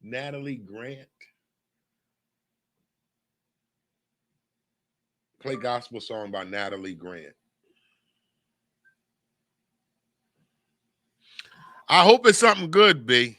Natalie Grant. Play gospel song by Natalie Grant. I hope it's something good, B.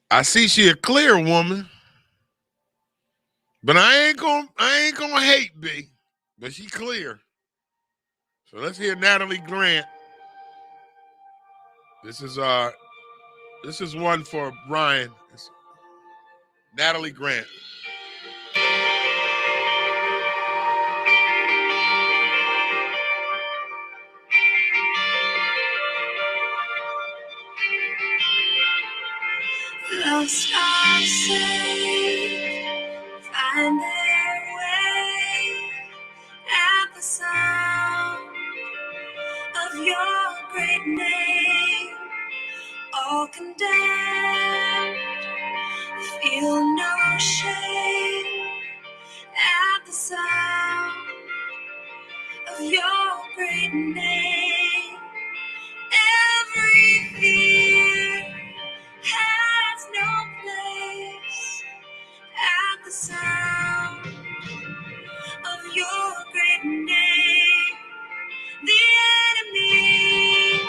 I see she a clear woman, but I ain't gonna hate B, but she clear. So let's hear Natalie Grant. This is one for Ryan. It's Natalie Grant. Lost are saved, find their way at the sound of your great name. All condemned, feel no shame at the sound of your great name. your great name. The enemy,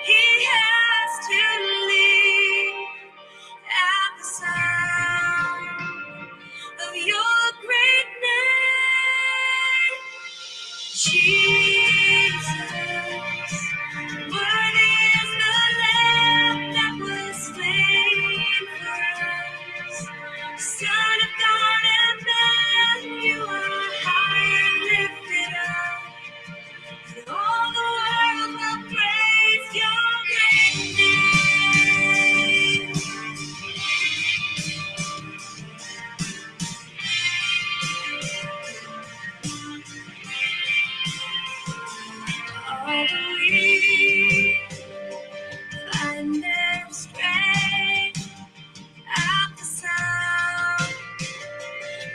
he has to leave at the sound of your great name. Jesus, worthy is the Lamb that was slain for us. Son of God and man, you are high and lifted up. And all the world will praise your great name. All the weak find their strength at the sound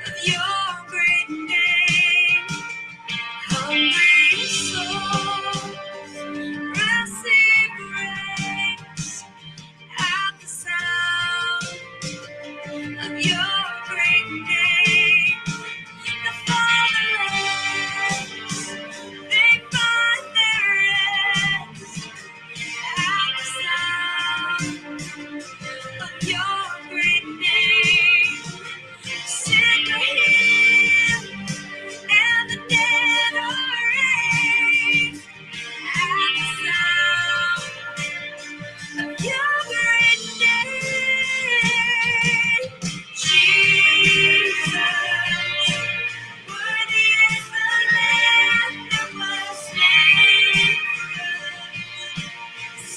of your great name. Hungry souls receive grace at the sound of your great name. The fatherless, they find their rest at the sound of your great name. Sick are healed and the dead are raised at the sound of your great name. Jesus, worthy is the Lamb that was slain for us.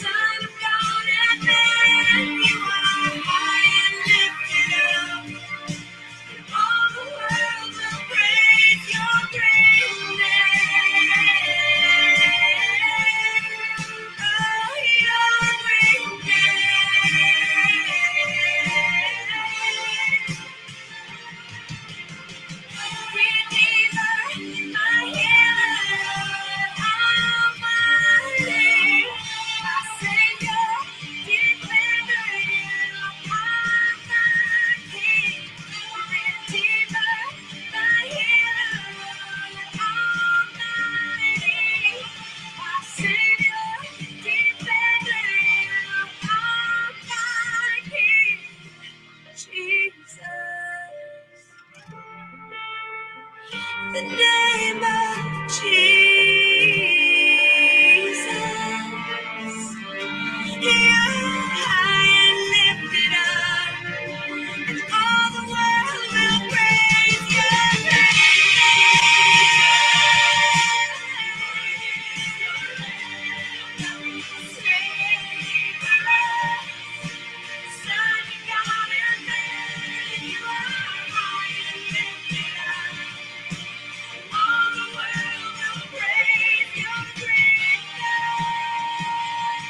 Son of God and man, you are high and lifted up. All the world will praise your great name. Oh, your great name. Redeemer, my healer, Almighty, my Savior, defender, my King. Redeemer, my healer, Almighty, my Savior, defender, my King. Jesus. The name of Jesus, you're high and lifted up, and all the world will praise your name. Son of God and man, you are high and lifted up. All the world will praise your great name.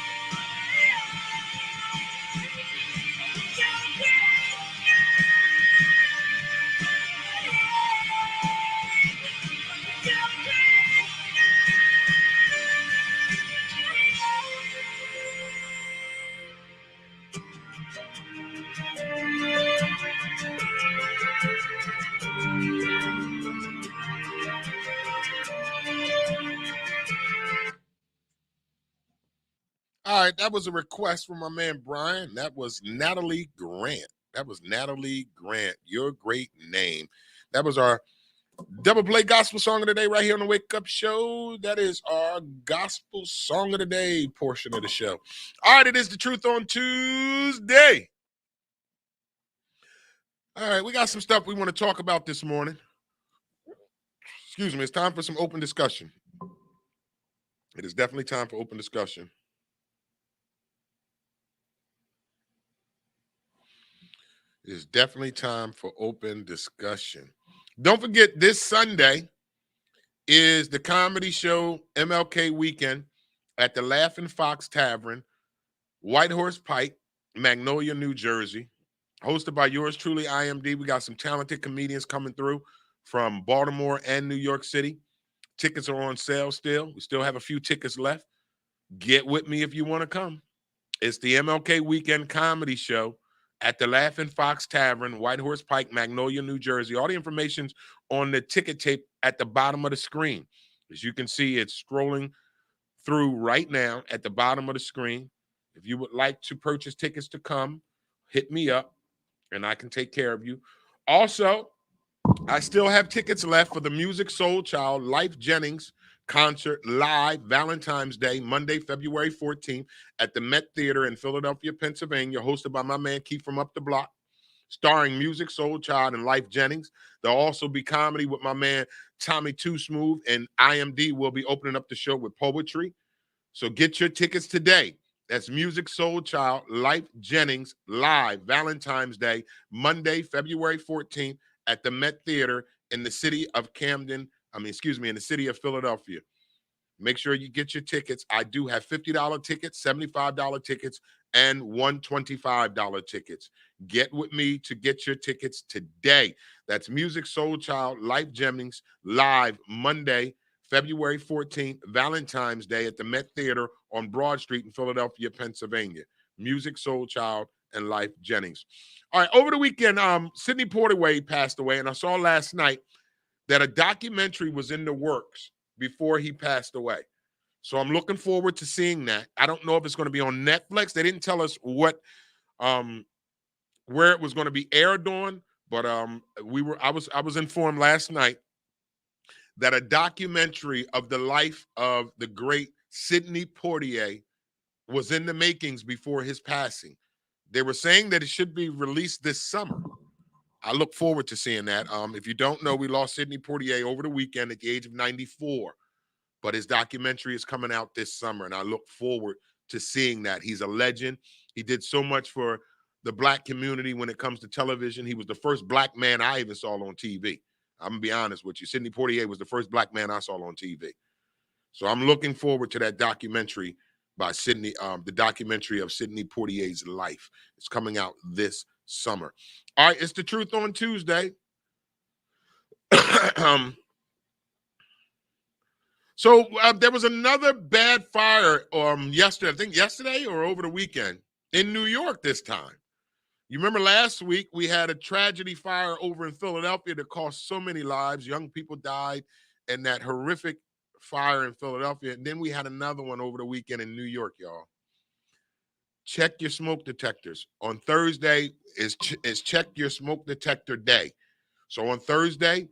Your great name. Your great All right, that was a request from my man Brian. That was Natalie Grant. Your great name. That was our double play gospel song of the day right here on the Wake Up Show. That is our gospel song of the day portion of the show. All right, it is the Truth on Tuesday. All right, we got some stuff we want to talk about this morning. Excuse me, it's time for some open discussion. It is definitely time for open discussion. It is definitely time for open discussion. Don't forget, this Sunday is the comedy show MLK Weekend at the Laughing Fox Tavern, White Horse Pike, Magnolia, New Jersey. Hosted by yours truly, IMD. We got some talented comedians coming through from Baltimore and New York City. Tickets are on sale still. We still have a few tickets left. Get with me if you want to come. It's the MLK Weekend Comedy Show at the Laughing Fox Tavern, White Horse Pike, Magnolia, New Jersey. All the information's on the ticket tape at the bottom of the screen. As you can see, it's scrolling through right now at the bottom of the screen. If you would like to purchase tickets to come, hit me up and I can take care of you. Also, I still have tickets left for the Music Soul Child Life Jennings concert live Valentine's Day, Monday, February 14th at the Met Theater in Philadelphia, Pennsylvania, hosted by my man Keith from Up the Block, starring Music Soul Child and Life Jennings. There'll also be comedy with my man Tommy Too Smooth, and IMD will be opening up the show with poetry. So get your tickets today. That's Music Soul Child, Life Jennings, live Valentine's Day, Monday, February 14th at the Met Theater in the city of in the city of Philadelphia. Make sure you get your tickets. I do have $50 tickets, $75 tickets, and $125 tickets. Get with me to get your tickets today. That's Music Soul Child, Life Jennings, live Monday, February 14th, Valentine's Day at the Met Theater on Broad Street in Philadelphia, Pennsylvania. Music Soul Child and Life Jennings. All right, over the weekend, Sidney Portaway passed away, and I saw last night that a documentary was in the works before he passed away. So I'm looking forward to seeing that. I don't know if it's going to be on Netflix. They didn't tell us what where it was going to be aired on, but I was informed last night that a documentary of the life of the great Sidney Poitier was in the makings before his passing. They were saying that it should be released this summer. I look forward to seeing that. If you don't know, we lost Sidney Poitier over the weekend at the age of 94. But his documentary is coming out this summer, and I look forward to seeing that. He's a legend. He did so much for the Black community when it comes to television. He was the first Black man I even saw on TV. I'm going to be honest with you. Sidney Poitier was the first Black man I saw on TV. So I'm looking forward to that documentary by Sidney, the documentary of Sidney Poitier's life. It's coming out this summer. All right, it's The Truth on Tuesday. So there was another bad fire yesterday, I think yesterday or over the weekend in New York this time. You remember last week we had a tragedy fire over in Philadelphia that cost so many lives. Young people died in that horrific fire in Philadelphia. And then we had another one over the weekend in New York, y'all. Check your smoke detectors. On Thursday is check your smoke detector day. So on Thursday,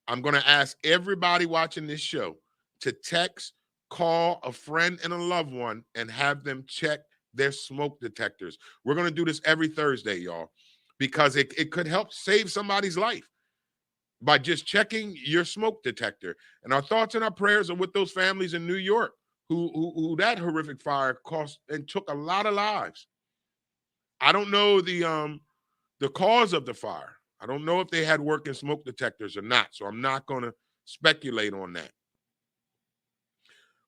I'm going to ask everybody watching this show to text, call a friend and a loved one and have them check their smoke detectors. We're going to do this every Thursday, y'all, because it could help save somebody's life by just checking your smoke detector. And our thoughts and our prayers are with those families in New York who that horrific fire cost and took a lot of lives. I don't know the cause of the fire. I don't know if they had working smoke detectors or not, so I'm not going to speculate on that.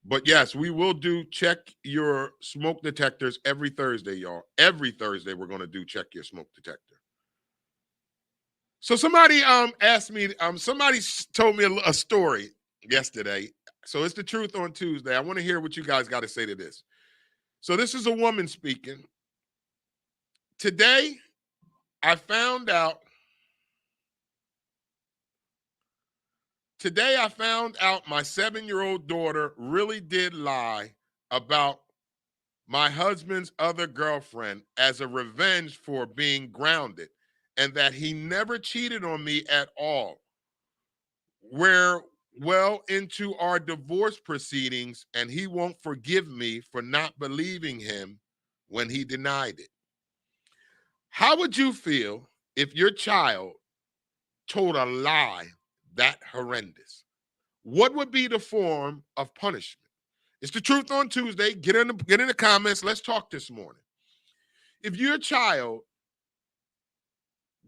But yes, we will do check your smoke detectors every Thursday, y'all. Every Thursday we're going to do check your smoke detector. So somebody asked me, somebody told me a story yesterday. So it's The Truth on Tuesday. I want to hear what you guys got to say to this. So this is a woman speaking. Today, I found out my 7-year-old daughter really did lie about my husband's other girlfriend as a revenge for being grounded, and that he never cheated on me at all. We're well into our divorce proceedings, and he won't forgive me for not believing him when he denied it. How would you feel if your child told a lie that horrendous? What would be the form of punishment? It's The Truth on Tuesday. Get in the comments. Let's talk this morning. If your child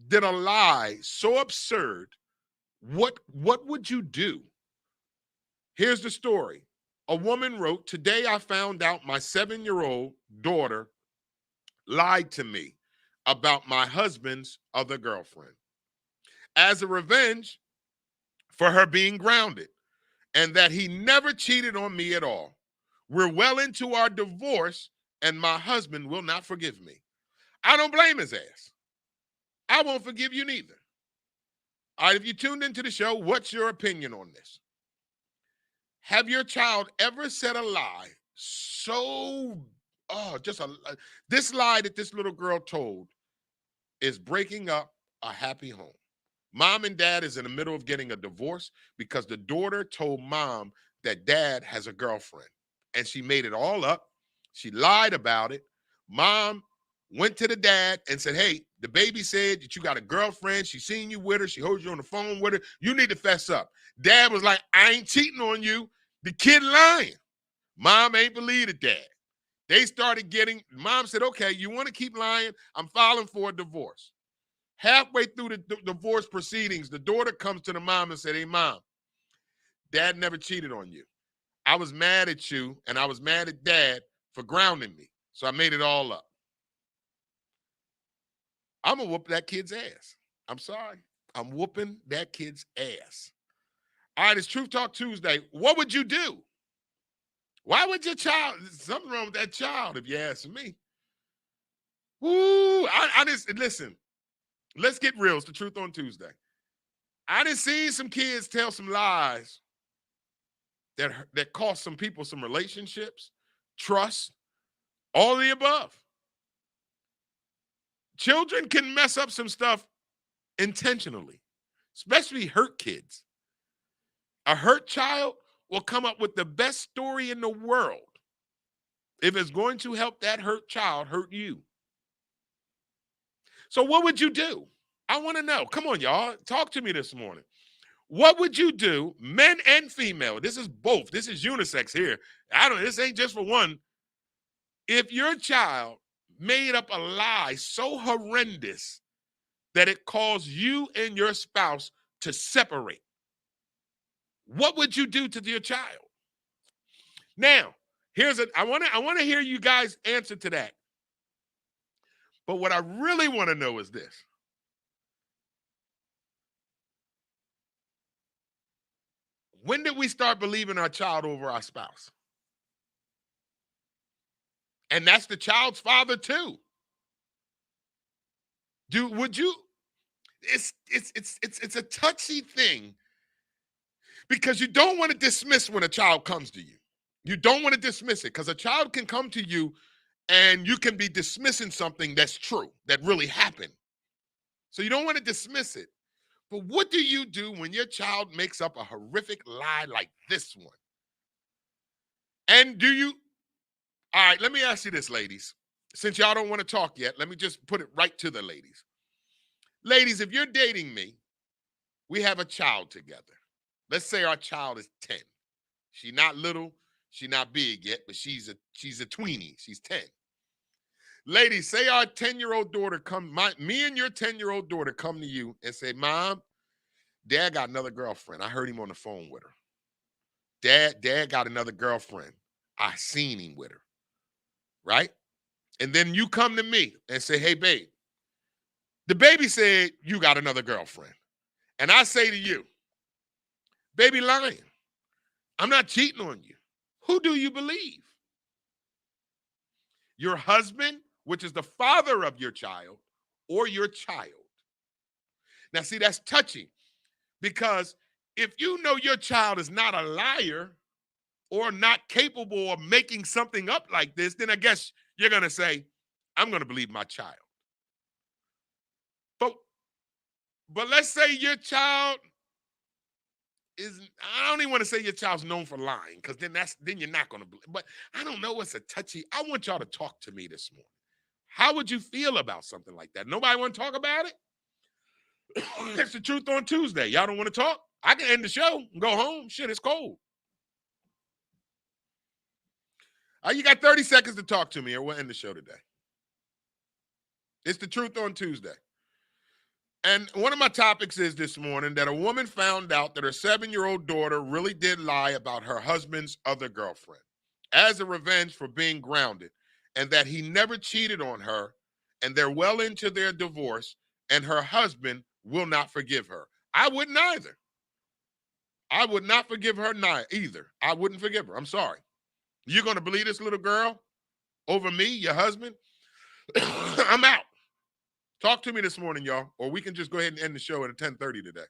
did a lie so absurd, what would you do? Here's the story. A woman wrote, "Today I found out my 7-year-old daughter lied to me about my husband's other girlfriend as a revenge for her being grounded, and that he never cheated on me at all. We're well into our divorce, and my husband will not forgive me." I don't blame his ass. I won't forgive you neither. All right, if you tuned into the show, what's your opinion on this? Have your child ever said a lie so, this lie that this little girl told is breaking up a happy home. Mom and dad is in the middle of getting a divorce because the daughter told mom that dad has a girlfriend, and she made it all up. She lied about it. Mom went to the dad and said, hey, the baby said that you got a girlfriend. She seen you with her. She heard you on the phone with her. You need to fess up. Dad was like, I ain't cheating on you. The kid lying. Mom ain't believed it, dad. They started getting, mom said, okay, you want to keep lying? I'm filing for a divorce. Halfway through the divorce proceedings, the daughter comes to the mom and said, hey, mom, dad never cheated on you. I was mad at you, and I was mad at dad for grounding me. So I made it all up. I'm going to whoop that kid's ass. I'm sorry. I'm whooping that kid's ass. All right, it's Truth Talk Tuesday. What would you do? Why would your child, something wrong with that child, if you ask me. Woo, I just, listen, let's get real. It's the Truth on Tuesday. I done seen some kids tell some lies that cost some people some relationships, trust, all of the above. Children can mess up some stuff intentionally, especially hurt kids. A hurt child will come up with the best story in the world if it's going to help that hurt child hurt you. So what would you do? I want to know. Come on, y'all. Talk to me this morning. What would you do, men and female? This is both. This is unisex here. This ain't just for one. If your child made up a lie so horrendous that it caused you and your spouse to separate, what would you do to your child? Now, I want to hear you guys answer to that. But what I really want to know is this. When did we start believing our child over our spouse? And that's the child's father too. It's a touchy thing because you don't want to dismiss when a child comes to you. You don't want to dismiss it because a child can come to you and you can be dismissing something that's true, that really happened. So you don't want to dismiss it. But what do you do when your child makes up a horrific lie like this one? And all right, let me ask you this, ladies. Since y'all don't want to talk yet, let me just put it right to the ladies. Ladies, if you're dating me, we have a child together. Let's say our child is 10. She's not little, she's not big yet, but she's a tweenie. She's 10. Ladies, say our 10-year-old daughter me and your 10-year-old daughter come to you and say, Mom, Dad got another girlfriend. I heard him on the phone with her. Dad got another girlfriend. I seen him with her. Right? And then you come to me and say, hey, babe, the baby said you got another girlfriend. And I say to you, baby lying. I'm not cheating on you. Who do you believe? Your husband, which is the father of your child, or your child? Now, see, that's touchy because if you know your child is not a liar or not capable of making something up like this, then I guess you're going to say, I'm going to believe my child. But let's say your child I don't even want to say your child's known for lying because then you're not going to believe. But I don't know. It's a touchy. I want y'all to talk to me this morning. How would you feel about something like that? Nobody want to talk about it? It's the Truth on Tuesday. Y'all don't want to talk? I can end the show and go home. Shit, it's cold. You got 30 seconds to talk to me or we'll end the show today. It's the Truth on Tuesday. And one of my topics is this morning that a woman found out that her 7-year-old daughter really did lie about her husband's other girlfriend as a revenge for being grounded, and that he never cheated on her, and they're well into their divorce, and her husband will not forgive her. I wouldn't either. I would not forgive her either. I wouldn't forgive her. I'm sorry. You're going to believe this little girl over me, your husband? I'm out. Talk to me this morning, y'all, or we can just go ahead and end the show at 10:30 today.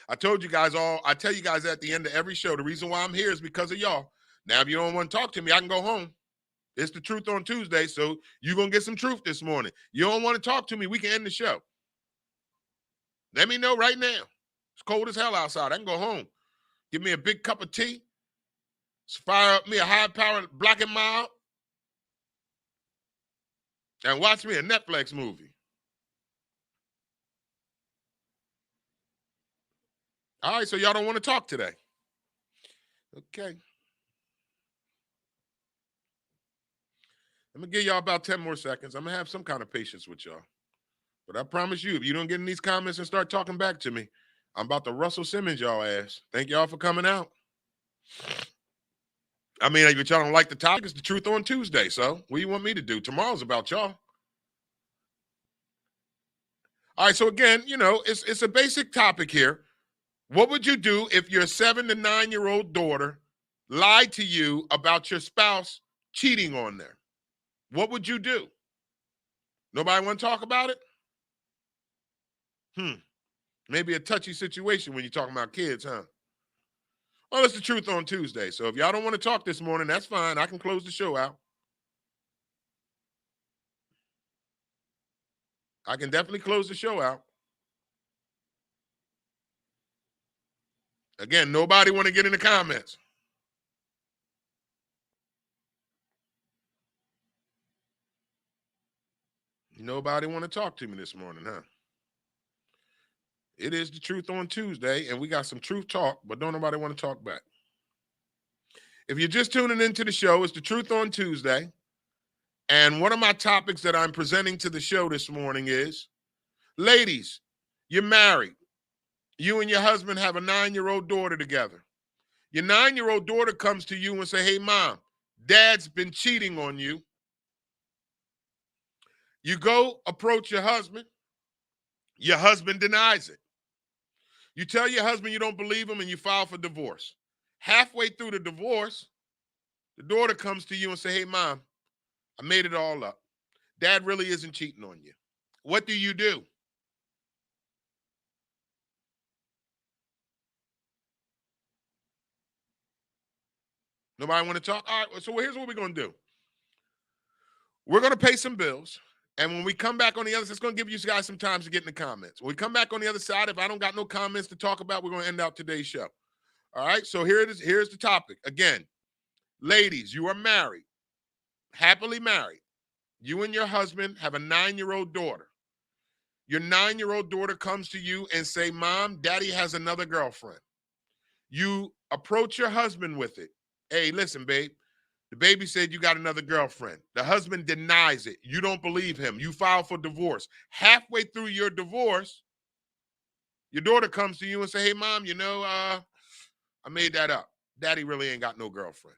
I told you guys I tell you guys at the end of every show, the reason why I'm here is because of y'all. Now, if you don't want to talk to me, I can go home. It's the Truth on Tuesday, so you're going to get some truth this morning. You don't want to talk to me, we can end the show. Let me know right now. It's cold as hell outside. I can go home. Give me a big cup of tea. Fire up me a high-powered Black and Mild. And watch me a Netflix movie. All right, so y'all don't want to talk today. Okay. I'm going to give y'all about 10 more seconds. I'm going to have some kind of patience with y'all. But I promise you, if you don't get in these comments and start talking back to me, I'm about to Russell Simmons y'all ass. Thank y'all for coming out. I mean, if y'all don't like the topic, it's the Truth on Tuesday. So what do you want me to do? Tomorrow's about y'all. All right, so again, you know, it's a basic topic here. What would you do if your 7 to 9-year-old daughter lied to you about your spouse cheating on them? What would you do? Nobody want to talk about it? Maybe a touchy situation when you're talking about kids, huh? Well, it's the Truth on Tuesday. So if y'all don't want to talk this morning, that's fine. I can close the show out. I can definitely close the show out. Again, nobody want to get in the comments. Nobody want to talk to me this morning, huh? It is the Truth on Tuesday, and we got some truth talk, but don't nobody want to talk back. If you're just tuning into the show, it's the Truth on Tuesday. And one of my topics that I'm presenting to the show this morning is, ladies, you're married. You and your husband have a 9-year-old daughter together. Your 9-year-old daughter comes to you and say, hey, mom, dad's been cheating on you. You go approach your husband. Your husband denies it. You tell your husband you don't believe him and you file for divorce. Halfway through the divorce, the daughter comes to you and say, hey, mom, I made it all up. Dad really isn't cheating on you. What do you do? Nobody want to talk? All right, so here's what we're going to do. We're going to pay some bills. And when we come back on the other side, it's going to give you guys some time to get in the comments. When we come back on the other side, if I don't got no comments to talk about, we're going to end out today's show. All right, so here it is. Here's the topic. Again, ladies, you are married, happily married. You and your husband have a 9-year-old daughter. Your 9-year-old daughter comes to you and say, mom, daddy has another girlfriend. You approach your husband with it. Hey, listen, babe. The baby said you got another girlfriend. The husband denies it. You don't believe him. You file for divorce. Halfway through your divorce, your daughter comes to you and say, hey, mom, you know, I made that up. Daddy really ain't got no girlfriend.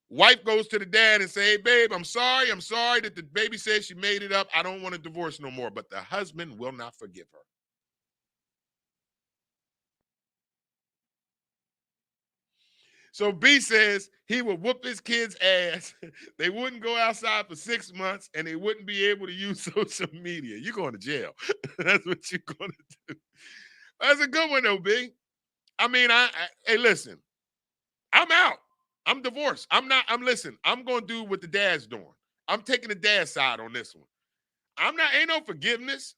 Wife goes to the dad and say, hey, babe, I'm sorry that the baby said she made it up. I don't want to divorce no more. But the husband will not forgive her. So B says he would whoop his kid's ass. They wouldn't go outside for 6 months, and they wouldn't be able to use social media. You're going to jail. That's what you're going to do. That's a good one, though, B. I mean, hey, listen, I'm out. I'm divorced. I'm going to do what the dad's doing. I'm taking the dad's side on this one. Ain't no forgiveness.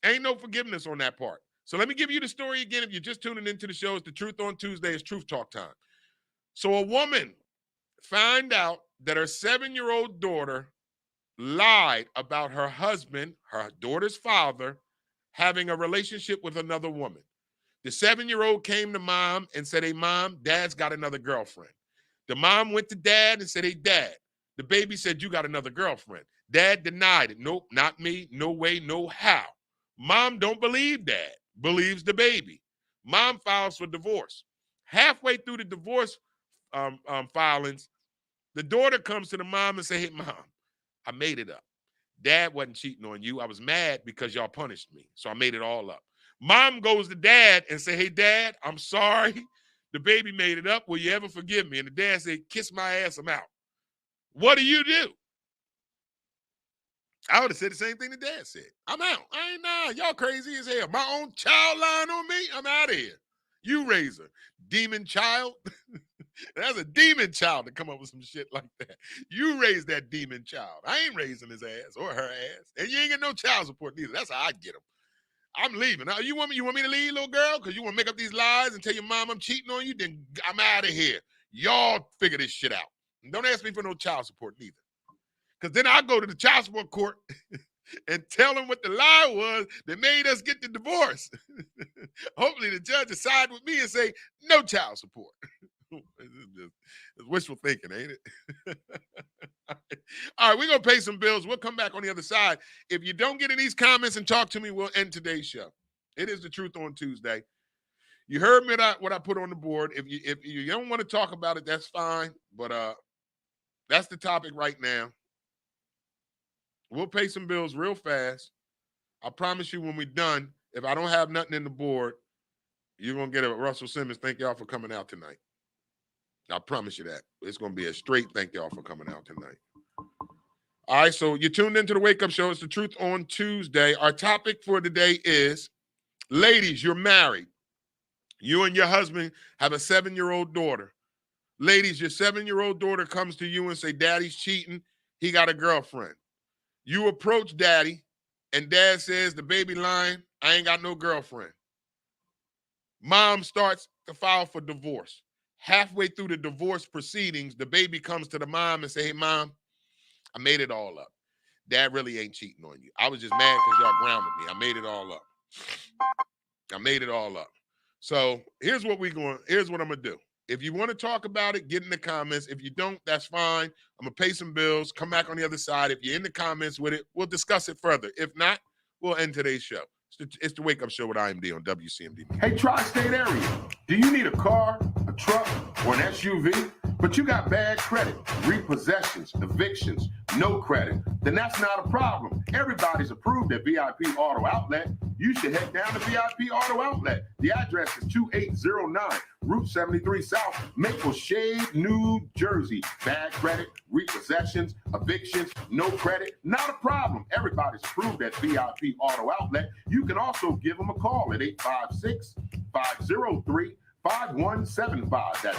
Ain't no forgiveness on that part. So let me give you the story again. If you're just tuning into the show, it's the Truth on Tuesday. It's Truth Talk time. So a woman found out that her 7-year-old daughter lied about her husband, her daughter's father, having a relationship with another woman. The 7-year-old came to mom and said, hey, mom, dad's got another girlfriend. The mom went to dad and said, hey, dad, the baby said you got another girlfriend. Dad denied it. Nope, not me. No way, no how. Mom don't believe dad, believes the baby. Mom files for divorce. Halfway through the divorce filings, the daughter comes to the mom and say, hey, mom, I made it up. Dad wasn't cheating on you. I was mad because y'all punished me. So I made it all up. Mom goes to dad and say, hey, dad, I'm sorry. The baby made it up. Will you ever forgive me? And the dad said, kiss my ass, I'm out. What do you do? I would have said the same thing the dad said. I'm out. I ain't nah. Y'all crazy as hell. My own child lying on me. I'm out of here. You raise her. Demon child. That's a demon child to come up with some shit like that. You raise that demon child. I ain't raising his ass or her ass. And you ain't get no child support neither. That's how I get them. I'm leaving. Now, you want me to leave, little girl? Because you want to make up these lies and tell your mom I'm cheating on you? Then I'm out of here. Y'all figure this shit out. And don't ask me for no child support neither. Because then I'll go to the child support court and tell them what the lie was that made us get the divorce. Hopefully the judge will side with me and say, no child support. It's wishful thinking, ain't it? All right, we're going to pay some bills. We'll come back on the other side. If you don't get in these comments and talk to me, we'll end today's show. It is the Truth on Tuesday. You heard me what I put on the board. If you don't want to talk about it, that's fine. But that's the topic right now. We'll pay some bills real fast. I promise you when we're done, if I don't have nothing in the board, you're going to get a Russell Simmons. Thank y'all for coming out tonight. I promise you that. It's going to be a straight thank y'all for coming out tonight. All right, so you tuned into the Wake Up Show. It's the Truth on Tuesday. Our topic for today is, ladies, you're married. You and your husband have a 7-year-old daughter. Ladies, your 7-year-old daughter comes to you and say, Daddy's cheating. He got a girlfriend. You approach Daddy, and Dad says, the baby lying. I ain't got no girlfriend. Mom starts to file for divorce. Halfway through the divorce proceedings, the baby comes to the mom and say, hey, Mom, I made it all up. Dad really ain't cheating on you. I was just mad because y'all grounded me. I made it all up. I made it all up. So here's what I'm going to do. If you want to talk about it, get in the comments. If you don't, that's fine. I'm going to pay some bills, come back on the other side. If you're in the comments with it, we'll discuss it further. If not, we'll end today's show. It's the Wake Up Show with IMD on WCMD. Hey, tri-state area, do you need a car, a truck, or an SUV? But you got bad credit, repossessions, evictions, no credit, then that's not a problem. Everybody's approved at VIP Auto Outlet. You should head down to VIP Auto Outlet. The address is 2809 Route 73 South, Maple Shade, New Jersey. Bad credit, repossessions, evictions, no credit, not a problem. Everybody's approved at VIP Auto Outlet. You can also give them a call at 856-503-5175. That's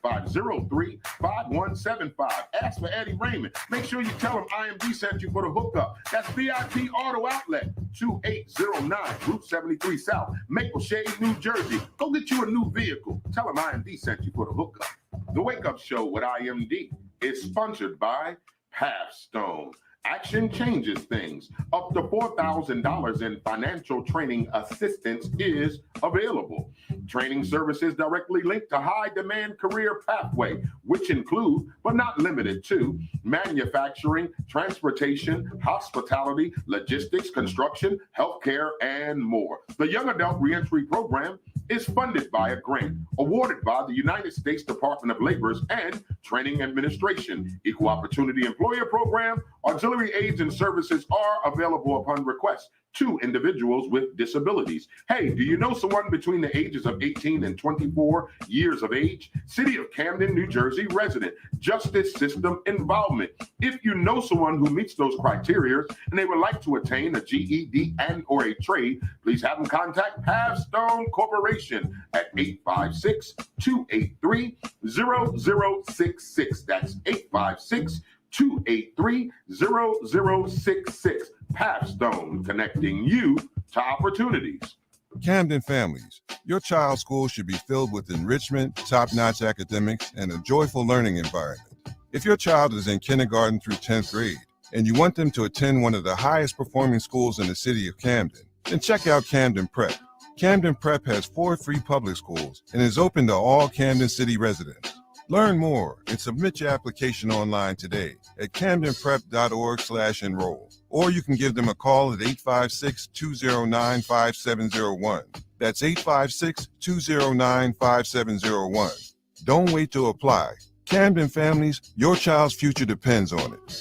856-503-5175. Ask for Eddie Raymond. Make sure you tell him IMD sent you for the hookup. That's VIP Auto Outlet, 2809 Route 73 South, Maple Shade, New Jersey. Go get you a new vehicle. Tell him IMD sent you for the hookup. The Wake Up Show with IMD is sponsored by Pathstone. Action changes things. Up to $4,000 in financial training assistance is available. Training services directly linked to high-demand career pathway, which include, but not limited to, manufacturing, transportation, hospitality, logistics, construction, healthcare, and more. The Young Adult Reentry Program is funded by a grant awarded by the United States Department of Labor's and Training Administration. Equal Opportunity Employer Program, auxiliary aids and services are available upon request to individuals with disabilities. Hey, do you know someone between the ages of 18 and 24 years of age? City of Camden, New Jersey resident, justice system involvement. If you know someone who meets those criteria and they would like to attain a GED and or a trade, please have them contact Pathstone Corporation at 856-283-0066. That's 856-283-0066. Pathstone, connecting you to opportunities. Camden families, your child's school should be filled with enrichment, top-notch academics, and a joyful learning environment. If your child is in kindergarten through 10th grade and you want them to attend one of the highest performing schools in the city of Camden, then check out Camden Prep. Camden Prep has 4 free public schools and is open to all Camden City residents. Learn more and submit your application online today at camdenprep.org/enroll. Or you can give them a call at 856-209-5701. That's 856-209-5701. Don't wait to apply. Camden families, your child's future depends on it.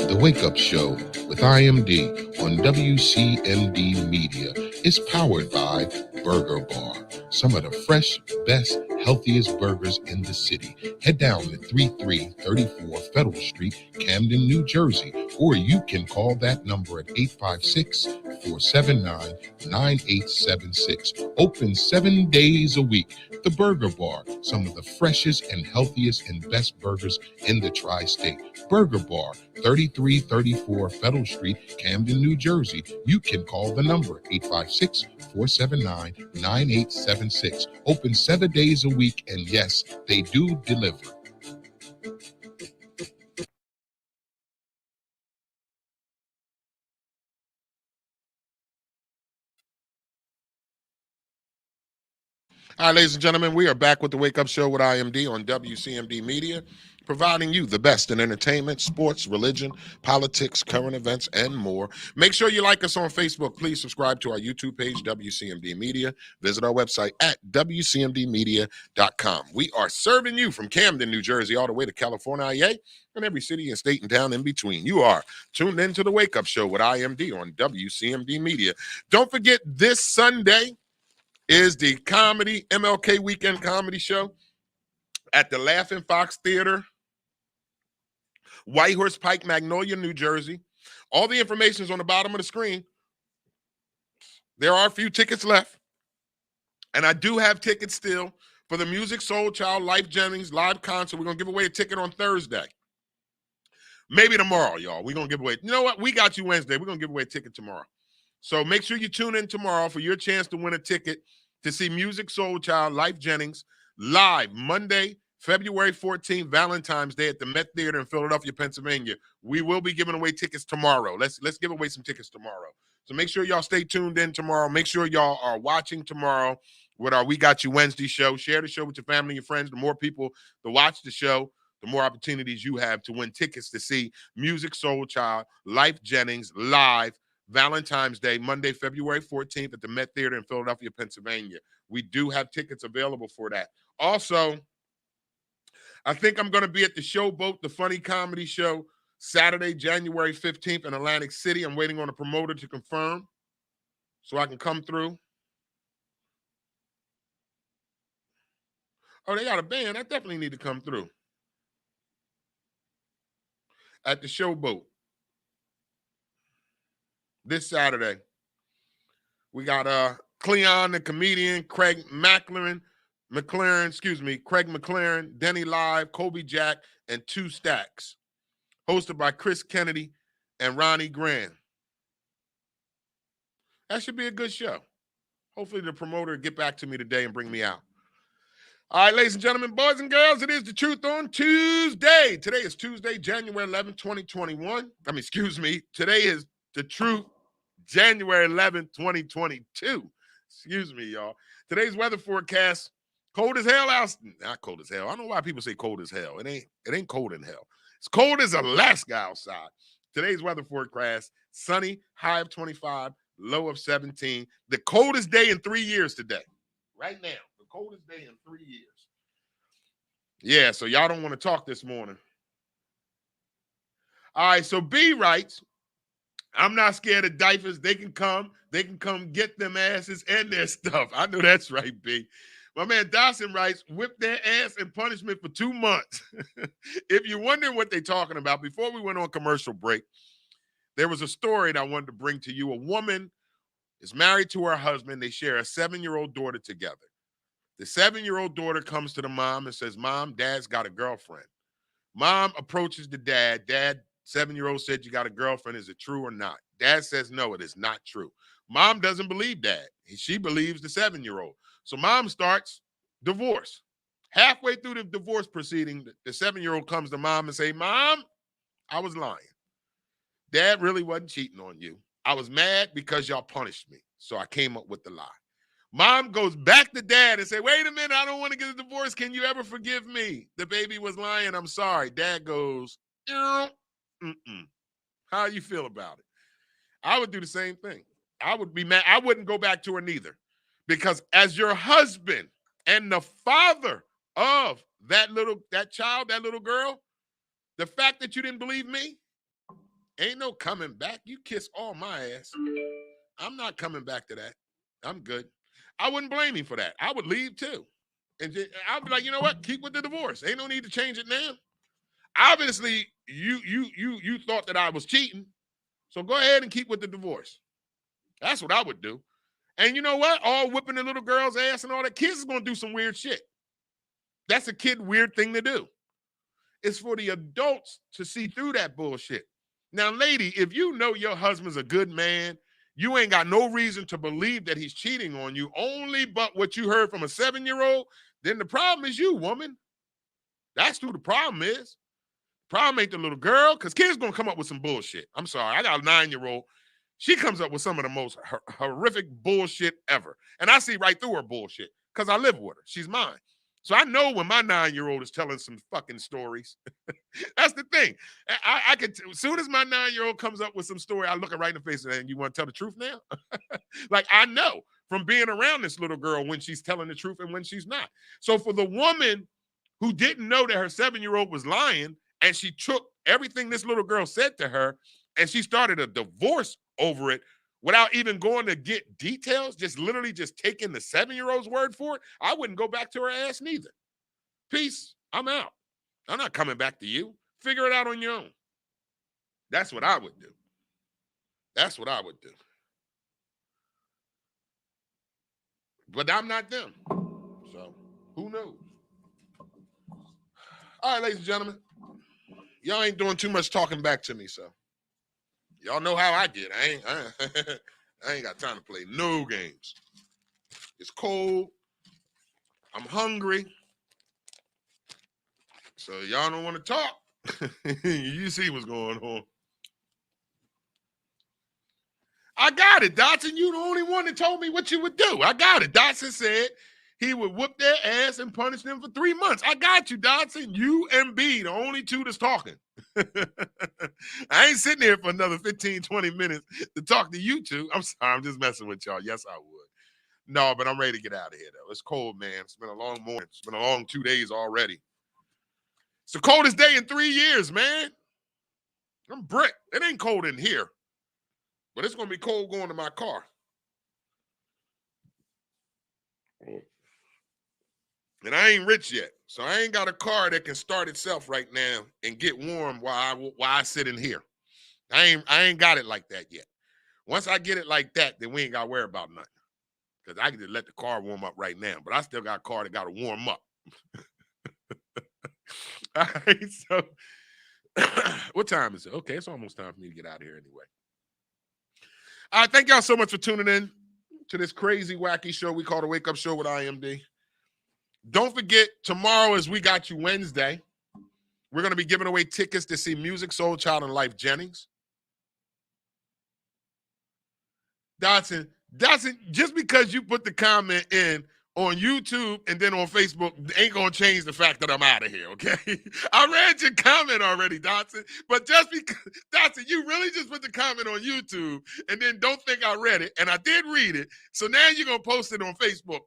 The Wake Up Show with IMD on WCMD Media is powered by Burger Bar. Some of the fresh, best, healthiest burgers in the city. Head down to 3334 Federal Street, Camden, New Jersey, or you can call that number at 856-479-9876. Open 7 days a week. The Burger Bar, some of the freshest and healthiest and best burgers in the tri-state. Burger Bar, 3334 Federal Street, Camden, New Jersey. You can call the number 856-479-9876. Open 7 days a week, and yes, they do deliver. All right, ladies and gentlemen, we are back with the Wake Up Show with IMD on WCMD Media, providing you the best in entertainment, sports, religion, politics, current events, and more. Make sure you like us on Facebook. Please subscribe to our YouTube page, WCMD Media. Visit our website at WCMDmedia.com. We are serving you from Camden, New Jersey, all the way to California, and every city and state and town in between. You are tuned into the Wake Up Show with IMD on WCMD Media. Don't forget, this Sunday is the comedy MLK Weekend Comedy Show at the Laughing Fox Theater, Whitehorse Pike, Magnolia, New Jersey. All the information is on the bottom of the screen. There are a few tickets left, and I do have tickets still for the Music Soul Child Life Jennings live concert. We're going to give away a ticket on Thursday. Maybe tomorrow, y'all. We're going to give away. You know what? We got you Wednesday. We're going to give away a ticket tomorrow. So make sure you tune in tomorrow for your chance to win a ticket to see Music Soul Child Life Jennings live Monday, February 14th, Valentine's Day at the Met Theater in Philadelphia, Pennsylvania. We will be giving away tickets tomorrow. Let's give away some tickets tomorrow. So make sure y'all stay tuned in tomorrow. Make sure y'all are watching tomorrow with our We Got You Wednesday show. Share the show with your family and your friends. The more people that watch the show, the more opportunities you have to win tickets to see Music Soul Child Life Jennings live Valentine's Day, Monday, February 14th at the Met Theater in Philadelphia, Pennsylvania. We do have tickets available for that. Also, I think I'm going to be at the Showboat, the funny comedy show, Saturday, January 15th in Atlantic City. I'm waiting on a promoter to confirm so I can come through. Oh, they got a band. I definitely need to come through. At the Showboat this Saturday. We got Cleon, the comedian, Craig McLaren, Denny Live, Kobe Jack, and Two Stacks. Hosted by Chris Kennedy and Ronnie Graham. That should be a good show. Hopefully the promoter will get back to me today and bring me out. All right, ladies and gentlemen, boys and girls, it is The Truth on Tuesday. Today is Tuesday, January 11th, 2021. Today is The Truth, January 11th, 2022. Excuse me, y'all. Today's weather forecast, cold as hell out. Not cold as hell. I don't know why people say cold as hell. It ain't cold in hell. It's cold as Alaska outside. Today's weather forecast, sunny, high of 25, low of 17. The coldest day in 3 years today. Right now, the coldest day in 3 years. Yeah, so y'all don't want to talk this morning. All right, so B writes, I'm not scared of diapers. They can come get them asses and their stuff. I know that's right, B. My man Dawson writes, whip their ass in punishment for 2 months. If you're wondering what they're talking about, before we went on commercial break, there was a story that I wanted to bring to you. A woman is married to her husband. They share a 7-year-old daughter together. The 7-year-old daughter comes to the mom and says, Mom, Dad's got a girlfriend. Mom approaches the dad. Dad, 7-year-old said you got a girlfriend. Is it true or not? Dad says, no, it is not true. Mom doesn't believe Dad. She believes the 7-year-old. So mom starts divorce. Halfway through the divorce proceeding, the 7-year-old comes to mom and say, Mom, I was lying. Dad really wasn't cheating on you. I was mad because y'all punished me. So I came up with the lie. Mom goes back to dad and say, wait a minute, I don't want to get a divorce. Can you ever forgive me? The baby was lying. I'm sorry. Dad goes, How you feel about it? I would do the same thing. I would be mad. I wouldn't go back to her neither. Because as your husband and the father of that child, that little girl, the fact that you didn't believe me, ain't no coming back. You kiss all my ass. I'm not coming back to that. I'm good. I wouldn't blame him for that. I would leave too. And I'll be like, you know what? Keep with the divorce. Ain't no need to change it now. Obviously, you thought that I was cheating. So go ahead and keep with the divorce. That's what I would do. And you know what? All whipping the little girl's ass and all that. Kids is going to do some weird shit. That's a kid weird thing to do. It's for the adults to see through that bullshit. Now, lady, if you know your husband's a good man, you ain't got no reason to believe that he's cheating on you, only but what you heard from a 7-year-old, then the problem is you, woman. That's who the problem is. Problem ain't the little girl, because kids going to come up with some bullshit. I'm sorry. I got a 9-year-old. She comes up with some of the most horrific bullshit ever. And I see right through her bullshit because I live with her. She's mine. So I know when my 9-year-old is telling some fucking stories. That's the thing. I can, as soon as my 9-year-old comes up with some story, I look her right in the face and you want to tell the truth now? Like, I know from being around this little girl when she's telling the truth and when she's not. So for the woman who didn't know that her 7-year-old was lying, and she took everything this little girl said to her, and she started a divorce over it without even going to get details, just literally just taking the 7-year-old's word for it, I wouldn't go back to her ass neither. Peace. I'm out. I'm not coming back to you. Figure it out on your own. That's what I would do. That's what I would do. But I'm not them. So who knows? All right, ladies and gentlemen. Y'all ain't doing too much talking back to me, so y'all know how I get. I ain't got time to play no games. It's cold. I'm hungry. So y'all don't want to talk. You see what's going on. I got it, Dotson. You the only one that told me what you would do. I got it. Dotson said he would whoop their ass and punish them for 3 months. I got you, Dotson. You and B, the only two that's talking. I ain't sitting here for another 15, 20 minutes to talk to you two. I'm sorry. I'm just messing with y'all. Yes, I would. No, but I'm ready to get out of here, though. It's cold, man. It's been a long morning. It's been a long 2 days already. It's the coldest day in 3 years, man. I'm brick. It ain't cold in here, but it's going to be cold going to my car. And I ain't rich yet, so I ain't got a car that can start itself right now and get warm while I sit in here. I ain't got it like that yet. Once I get it like that, then we ain't got to worry about nothing. Because I can just let the car warm up right now, but I still got a car that got to warm up. All right, so what time is it? Okay, it's almost time for me to get out of here anyway. All right, thank y'all so much for tuning in to this crazy, wacky show we call the Wake Up Show with IMD. Don't forget, tomorrow is We Got You Wednesday. We're going to be giving away tickets to see Music Soul Child and Life Jennings. Dotson, just because you put the comment in on YouTube and then on Facebook ain't going to change the fact that I'm out of here, okay? I read your comment already, Dotson, but just because, Dotson, you really just put the comment on YouTube and then don't think I read it, and I did read it, so now you're going to post it on Facebook.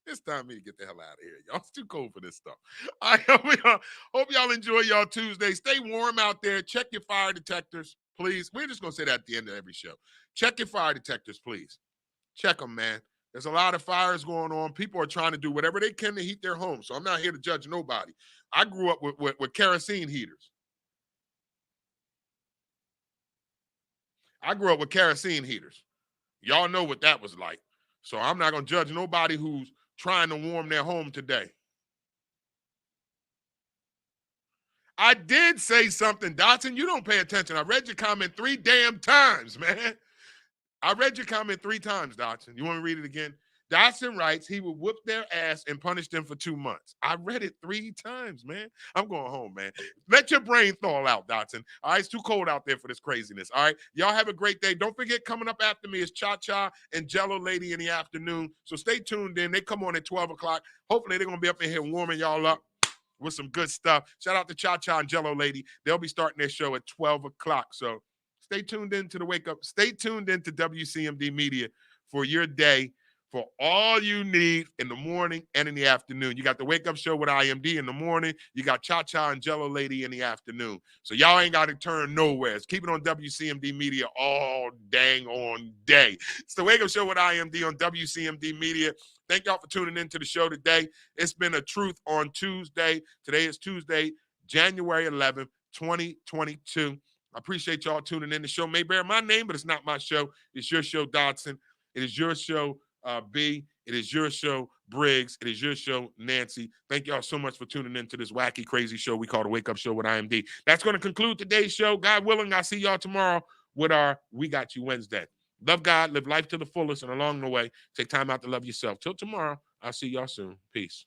It's time for me to get the hell out of here, y'all. It's too cold for this stuff. I hope y'all enjoy y'all Tuesday. Stay warm out there. Check your fire detectors, please. We're just going to say that at the end of every show. Check your fire detectors, please. Check them, man. There's a lot of fires going on. People are trying to do whatever they can to heat their homes. So I'm not here to judge nobody. I grew up with kerosene heaters. Y'all know what that was like. So I'm not going to judge nobody who's trying to warm their home today. I did say something, Dotson. You don't pay attention. I read your comment 3 damn times, man. I read your comment 3 times, Dotson. You want me to read it again? Dotson writes, he would whoop their ass and punish them for 2 months. I read it 3 times, man. I'm going home, man. Let your brain thaw out, Dotson. All right, it's too cold out there for this craziness, all right? Y'all have a great day. Don't forget, coming up after me is Cha-Cha and Jello Lady in the afternoon. So stay tuned in. They come on at 12 o'clock. Hopefully, they're going to be up in here warming y'all up with some good stuff. Shout out to Cha-Cha and Jello Lady. They'll be starting their show at 12 o'clock. So stay tuned in to the Wake Up. Stay tuned in to WCMD Media for your day, for all you need in the morning and in the afternoon. You got the Wake Up Show with IMD in the morning. You got Cha-Cha and Jello Lady in the afternoon. So y'all ain't got to turn nowhere. Keep it on WCMD Media all dang on day. It's the Wake Up Show with IMD on WCMD Media. Thank y'all for tuning into the show today. It's been a Truth on Tuesday. Today is Tuesday, January 11th, 2022. I appreciate y'all tuning in. The show may bear my name, but it's not my show. It's your show, Dodson. It is your show, B. It is your show, Briggs. It is your show, Nancy. Thank y'all so much for tuning into this wacky, crazy show we call the Wake Up Show with IMD. That's going to conclude today's show. God willing, I'll see y'all tomorrow with our We Got You Wednesday. Love God, live life to the fullest, and along the way, take time out to love yourself. Till tomorrow, I'll see y'all soon. Peace.